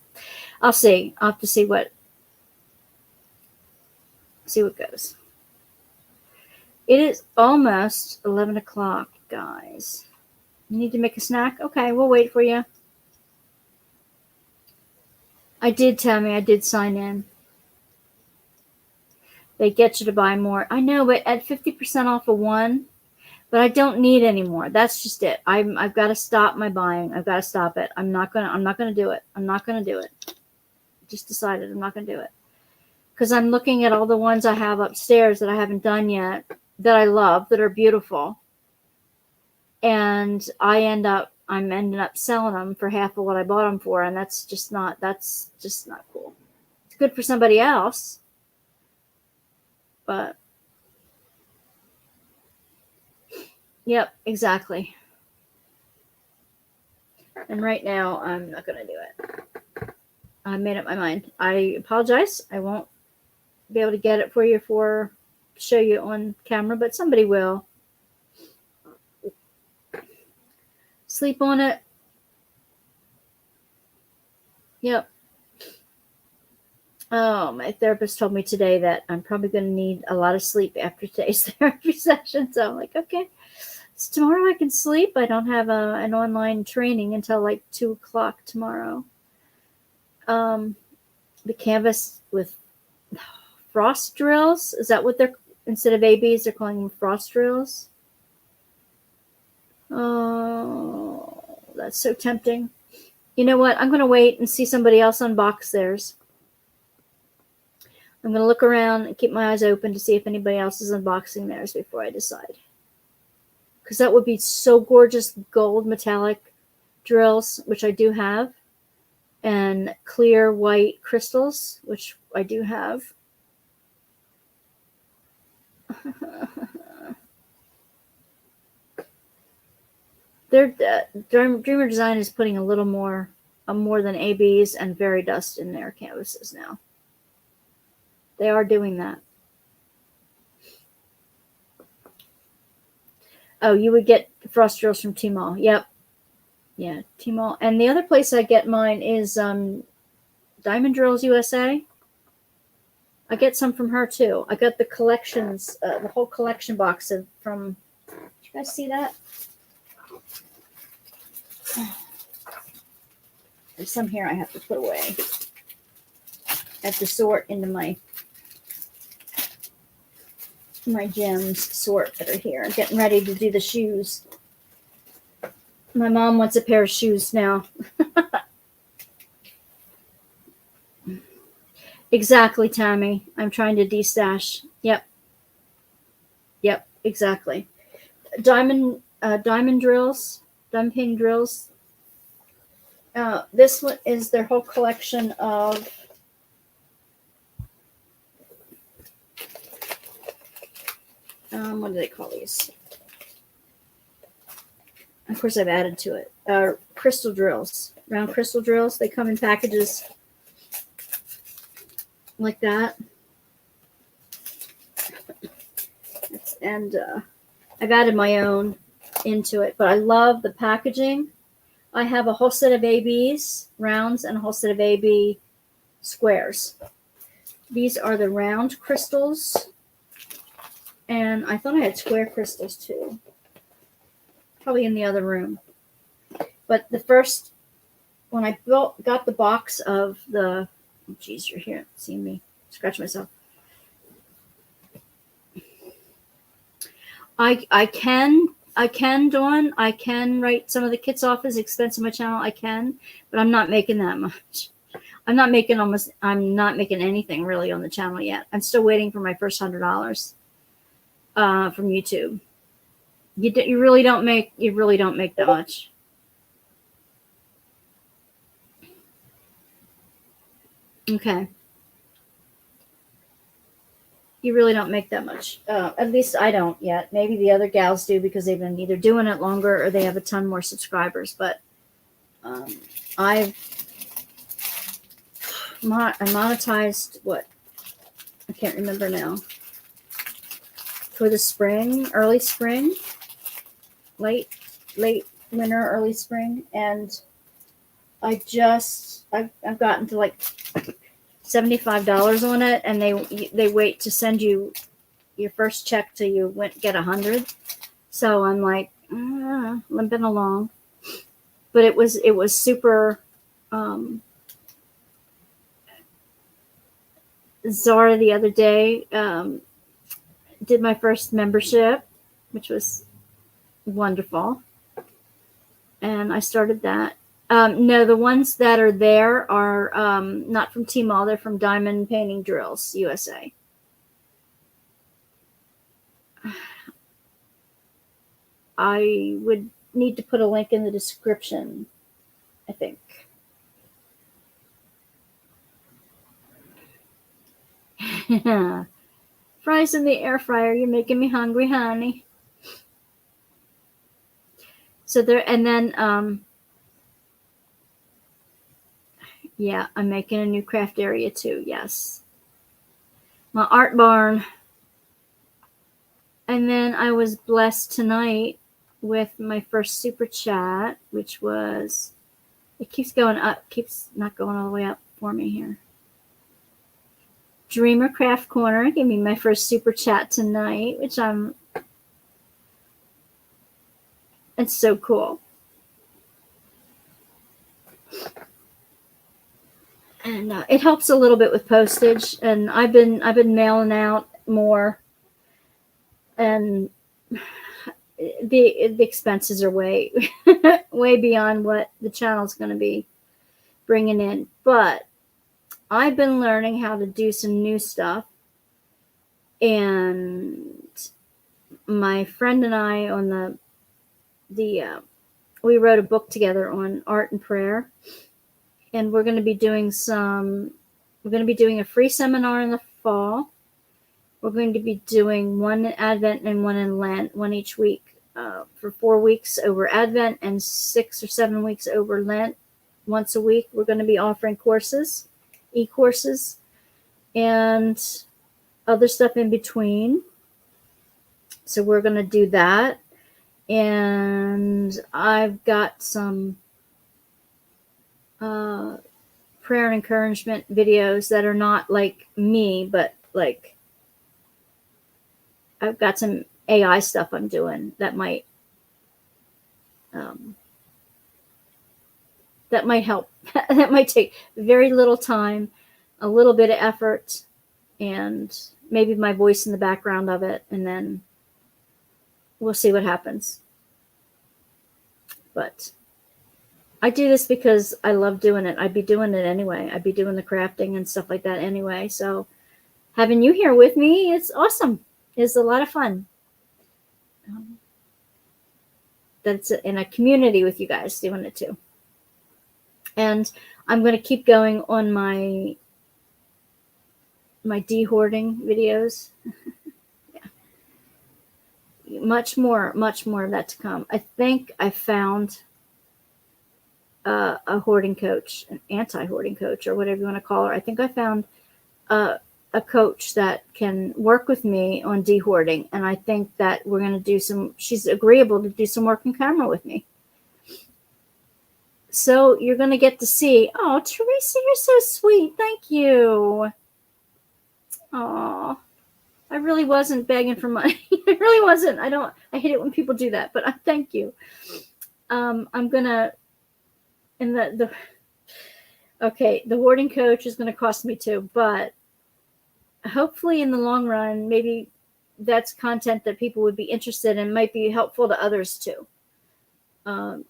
I'll see. I'll have to see what goes. It is almost 11 o'clock, guys. You need to make a snack? Okay, we'll wait for you. I did sign in. They get you to buy more. I know, but at 50% off of one, but I don't need any more. That's just it. I've got to stop my buying. I've got to stop it. I'm not gonna do it. I'm not gonna do it. Just decided I'm not gonna do it. Because I'm looking at all the ones I have upstairs that I haven't done yet, that I love, that are beautiful. And I'm ending up selling them for half of what I bought them for, and that's just not cool. It's good for somebody else, but yep, exactly. And right now, I'm not going to do it. I made up my mind. I apologize. I won't be able to get it for you show you on camera, but somebody will. Sleep on it. Yep. Oh, my therapist told me today that I'm probably going to need a lot of sleep after today's therapy session. So I'm like, okay, so tomorrow I can sleep. I don't have an online training until like 2 o'clock tomorrow. The canvas with frost drills. Is that what they're, instead of ABs, they're calling them frost drills? Oh, that's so tempting. You know what? I'm going to wait and see somebody else unbox theirs. I'm going to look around and keep my eyes open to see if anybody else is unboxing theirs before I decide. Because that would be so gorgeous. Gold metallic drills, which I do have, and clear white crystals, which I do have. Dreamer Design is putting a little more than ABs and Very Dust in their canvases now. They are doing that. Oh, you would get the frost drills from Tmall. Yep. Yeah, Tmall. And the other place I get mine is Diamond Drills USA. I get some from her too. I got the collections, the whole collection box from. Did you guys see that? There's some here I have to put away. I have to sort into my gems sort that are here. I'm getting ready to do the shoes. My mom wants a pair of shoes now. Exactly, Tammy. I'm trying to destash. Yep, exactly. Diamond drills, diamond painting drills. This one is their whole collection of what do they call these? Of course, I've added to it. Crystal drills, round crystal drills. They come in packages like that. And I've added my own into it, but I love the packaging. I have a whole set of ABs, rounds, and a whole set of AB squares. These are the round crystals. And I thought I had square crystals too. Probably in the other room. But the first, when I got the box of the, oh geez, you're here seeing me scratch myself. I can, Dawn. I can write some of the kits off as expense on my channel. I can, but I'm not making that much. I'm not making anything really on the channel yet. I'm still waiting for my first $100 from YouTube. You really don't make that much. Okay. You really don't make that much. At least I don't yet. Maybe the other gals do because they've been either doing it longer or they have a ton more subscribers. But I monetized what? I can't remember now. For the spring, early spring, late winter, early spring, and I've gotten to like $75 on it, and they wait to send you your first check till you get 100. So I'm like limping along, but it was super. Zara the other day did my first membership, which was wonderful, and I started that. No, the ones that are there are not from Tmall. They're from Diamond Painting Drills USA. I would need to put a link in the description, I think. Fries in the air fryer. You're making me hungry, honey. So there, and then yeah, I'm making a new craft area too. Yes, my art barn. And then I was blessed tonight with my first super chat, which was, it keeps going up, keeps not going all the way up for me here. Dreamer Craft Corner gave me my first super chat tonight, which it's so cool. And it helps a little bit with postage, and I've been mailing out more, and the expenses are way way beyond what the channel's going to be bringing in. But I've been learning how to do some new stuff, and my friend and I on we wrote a book together on art and prayer, and we're going to be doing a free seminar in the fall. We're going to be doing one in Advent and one in Lent, one each week, for 4 weeks over Advent and 6 or 7 weeks over Lent. Once a week, we're going to be offering courses, e-courses, and other stuff in between. So we're going to do that. And I've got some prayer and encouragement videos that are not like me, but like I've got some AI stuff I'm doing that might help. That might take very little time, a little bit of effort, and maybe my voice in the background of it, and then we'll see what happens. But I do this because I love doing it. I'd be doing it anyway. I'd be doing the crafting and stuff like that anyway. So having you here with me, it's awesome. It's a lot of fun. That's in a community with you guys doing it too. And I'm going to keep going on my de-hoarding videos. Yeah. Much more of that to come. I think I found a hoarding coach, an anti-hoarding coach, or whatever you want to call her. I think I found a coach that can work with me on de-hoarding, and I think that we're going to do she's agreeable to do some work on camera with me. So you're going to get to see, oh, Teresa, you're so sweet. Thank you. Oh, I really wasn't begging for money. I really wasn't. I hate it when people do that, but thank you. I'm going to, and the hoarding coach is going to cost me too, but hopefully in the long run, maybe that's content that people would be interested in, might be helpful to others too. I'm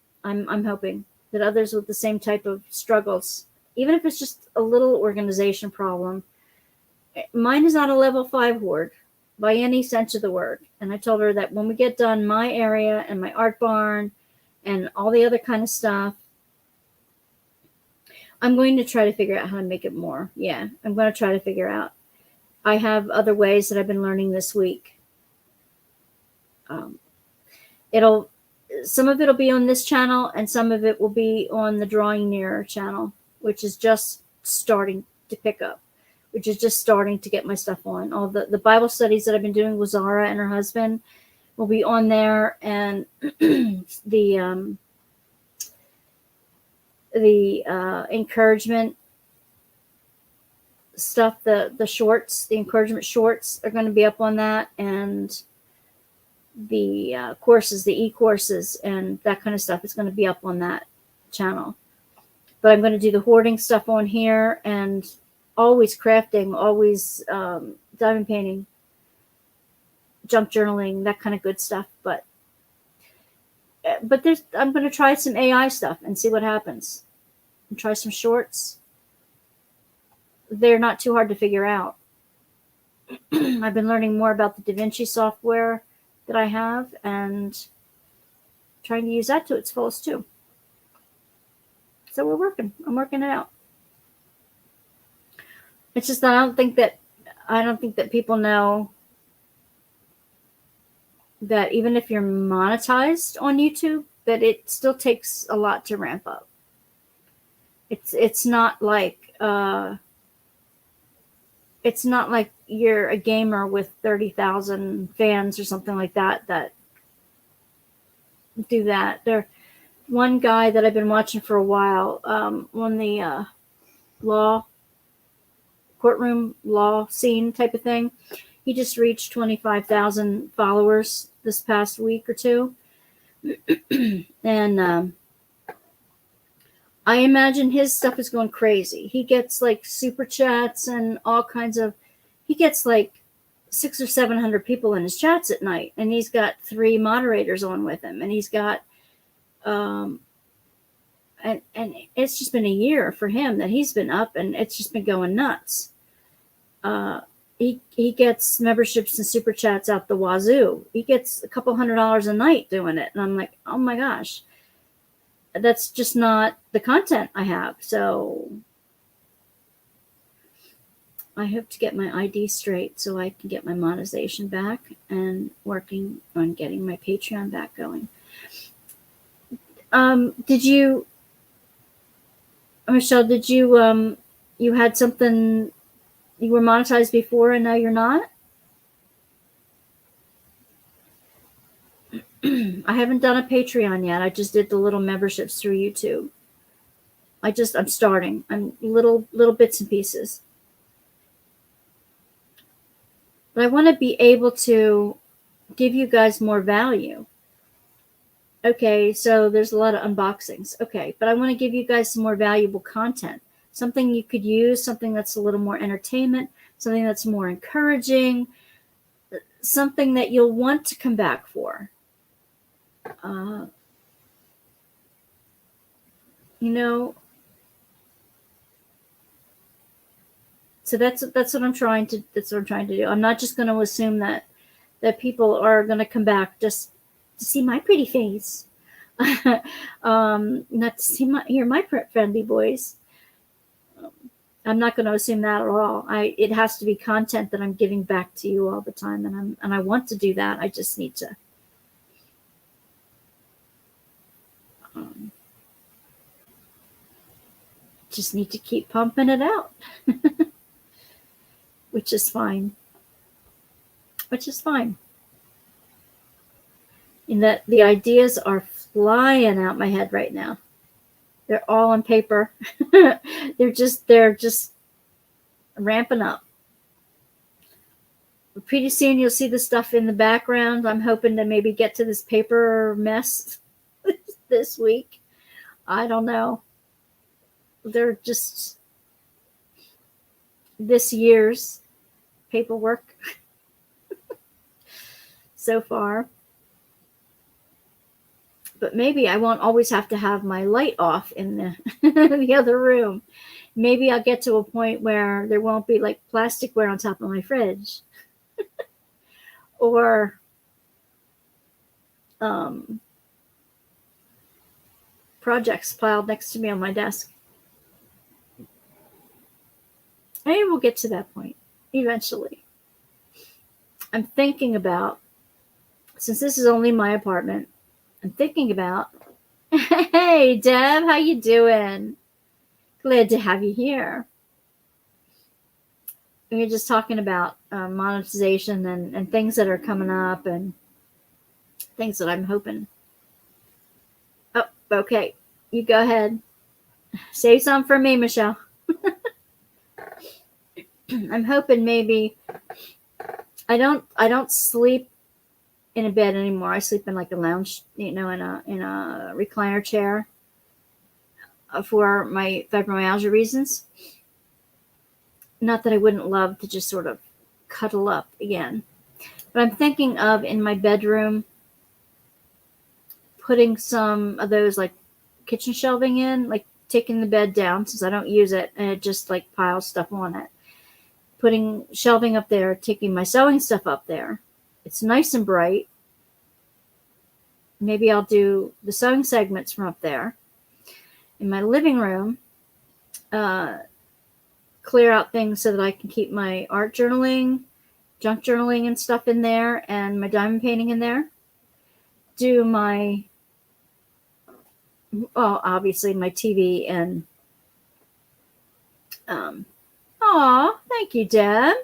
hoping that others with the same type of struggles, even if it's just a little organization problem. Mine is not a level 5 hoard by any sense of the word. And I told her that when we get done my area and my art barn and all the other kind of stuff, I'm going to try to figure out how to make it more. Yeah, I'm going to try to figure out. I have other ways that I've been learning this week. Some of it'll be on this channel, and some of it will be on the Drawing Nearer channel, which is just starting to pick up, which is just starting to get my stuff on. All the Bible studies that I've been doing with Zara and her husband will be on there, and the encouragement stuff, the shorts, the encouragement shorts are going to be up on that, and the courses, the e-courses and that kind of stuff is going to be up on that channel. But I'm going to do the hoarding stuff on here, and always crafting, always diamond painting, junk journaling, that kind of good stuff. But I'm going to try some AI stuff and see what happens, and try some shorts. They're not too hard to figure out. I've been learning more about the DaVinci software that I have, and trying to use that to its fullest too. So I'm working it out. It's just that I don't think that people know that even if you're monetized on YouTube, that it still takes a lot to ramp up. It's not like you're a gamer with 30,000 fans or something like that do that. One guy that I've been watching for a while, on the courtroom law scene type of thing, he just reached 25,000 followers this past week or two. And I imagine his stuff is going crazy. He gets like super chats and all kinds of, he gets like 600 or 700 people in his chats at night, and he's got 3 moderators on with him, and he's got, and it's just been a year for him that he's been up, and it's just been going nuts. He gets memberships and super chats out the wazoo. He gets a couple $100 a night doing it, and I'm like, oh my gosh. That's just not the content I have. So I hope to get my ID straight so I can get my monetization back, and working on getting my Patreon back going. Michelle, you had something, you were monetized before and now you're not? I haven't done a Patreon yet. I just did the little memberships through YouTube. I'm starting. I'm little bits and pieces. But I want to be able to give you guys more value. Okay, so there's a lot of unboxings. Okay, but I want to give you guys some more valuable content. Something you could use, something that's a little more entertainment, something that's more encouraging, something that you'll want to come back for. So that's what I'm trying to do. I'm not just going to assume that people are going to come back just to see my pretty face, not to hear my friendly voice. I'm not going to assume that at all. It has to be content that I'm giving back to you all the time, and I want to do that. I just need to. Just need to keep pumping it out, which is fine. And that the ideas are flying out my head right now. They're all on paper. they're just ramping up. But pretty soon you'll see the stuff in the background. I'm hoping to maybe get to this paper mess this week. I don't know. They're just this year's paperwork. so far. But maybe I won't always have to have my light off in the the other room. Maybe I'll get to a point where there won't be like plasticware on top of my fridge, or projects piled next to me on my desk. Maybe we'll get to that point eventually. I'm thinking about, since this is only my apartment, I'm thinking about, hey Deb, how you doing? Glad to have you here. We were just talking about monetization and things that are coming up and things that I'm hoping. Oh, okay. You go ahead. Save some for me, Michelle. I'm hoping maybe I don't sleep in a bed anymore. I sleep in like a lounge, in a recliner chair for my fibromyalgia reasons. Not that I wouldn't love to just sort of cuddle up again, but I'm thinking of in my bedroom putting some of those like kitchen shelving in, like taking the bed down since I don't use it and it just like piles stuff on it. Putting shelving up there, taking my sewing stuff up there. It's nice and bright. Maybe I'll do the sewing segments from up there. In my living room, clear out things so that I can keep my art journaling, junk journaling and stuff in there, and my diamond painting in there. Do my, well, obviously my TV and, thank you, Deb.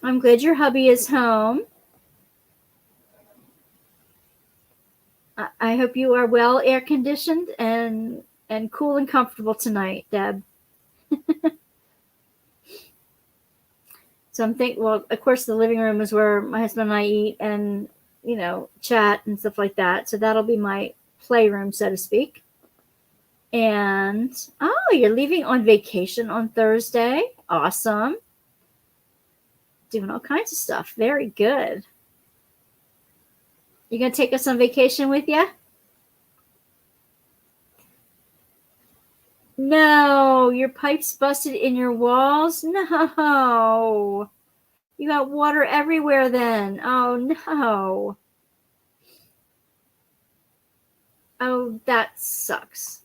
I'm glad your hubby is home. I hope you are well air conditioned and cool and comfortable tonight, Deb. So I'm thinking, well, of course, the living room is where my husband and I eat and, chat and stuff like that. So that'll be my playroom, so to speak. And, you're leaving on vacation on Thursday. Awesome. Doing all kinds of stuff. Very good. You going to take us on vacation with you? No, your pipes busted in your walls? No. You got water everywhere then. Oh, no. Oh, that sucks.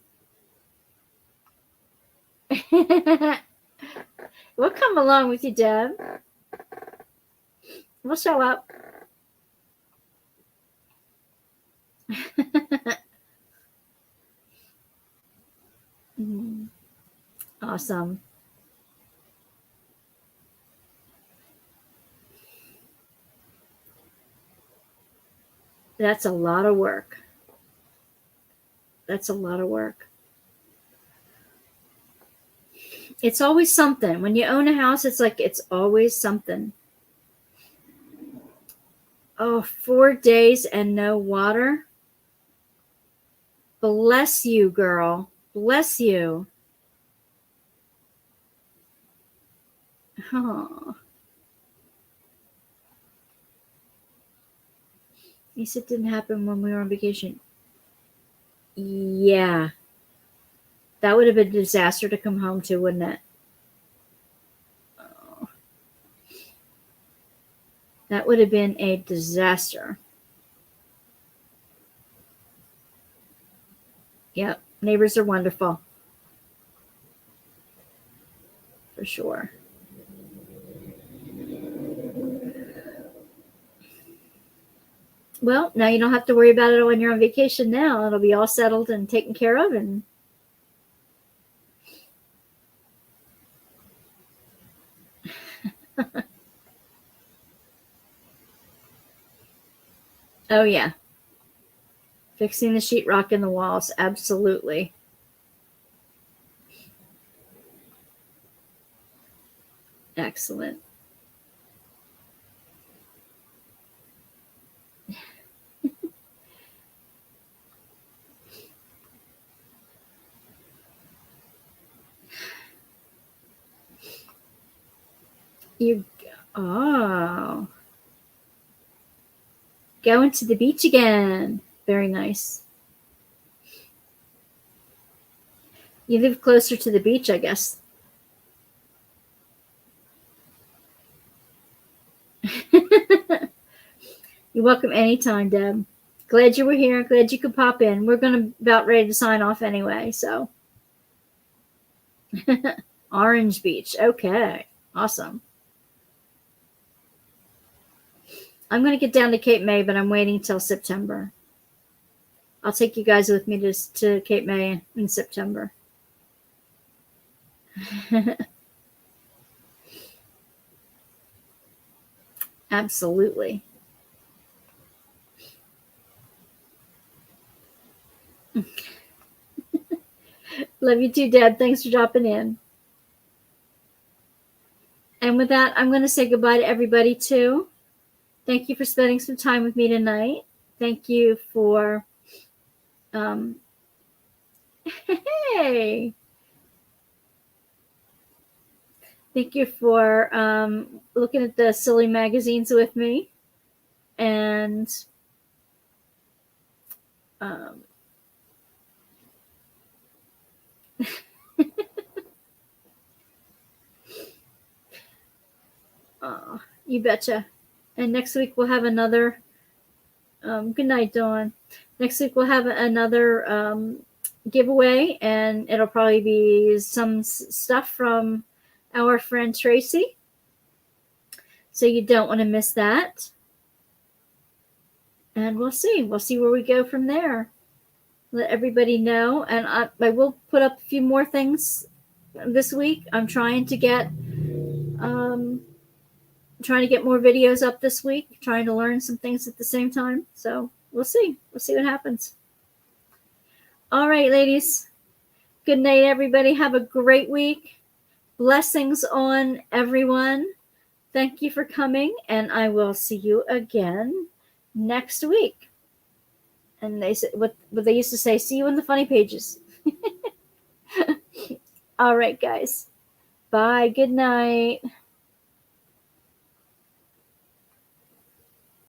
We'll come along with you, Deb. We'll show up. Awesome. That's a lot of work. That's a lot of work. It's always something. When you own a house, it's like it's always something. Oh, 4 days and no water? Bless you, girl. Bless you. Oh. You said it didn't happen when we were on vacation. Yeah. That would have been a disaster to come home to, wouldn't it? Oh. That would have been a disaster. Yep. Neighbors are wonderful. For sure. Well, now you don't have to worry about it when you're on vacation now. It'll be all settled and taken care of. And oh, yeah. Fixing the sheetrock in the walls. Absolutely. Excellent. Oh. Going to the beach again. Very nice. You live closer to the beach, I guess. You're welcome anytime, Deb. Glad you were here. Glad you could pop in. We're going to about ready to sign off anyway, so. Orange Beach. Okay. Awesome. I'm going to get down to Cape May, but I'm waiting till September. I'll take you guys with me to Cape May in September. Absolutely. Love you too, Deb. Thanks for dropping in. And with that, I'm going to say goodbye to everybody too. Thank you for spending some time with me tonight. Thank you for, hey. Thank you for looking at the silly magazines with me. And oh, you betcha. And next week we'll have another, good night, Dawn. Next week we'll have another giveaway, and it'll probably be some stuff from our friend Tracy. So you don't want to miss that. And we'll see where we go from there. Let everybody know. And I will put up a few more things this week. I'm trying to get more videos up this week, trying to learn some things at the same time. So we'll see what happens. All right, ladies. Good night, everybody. Have a great week. Blessings on everyone. Thank you for coming, and I will see you again next week. And they said what they used to say, see you in the funny pages. All right, guys. Bye. Good night.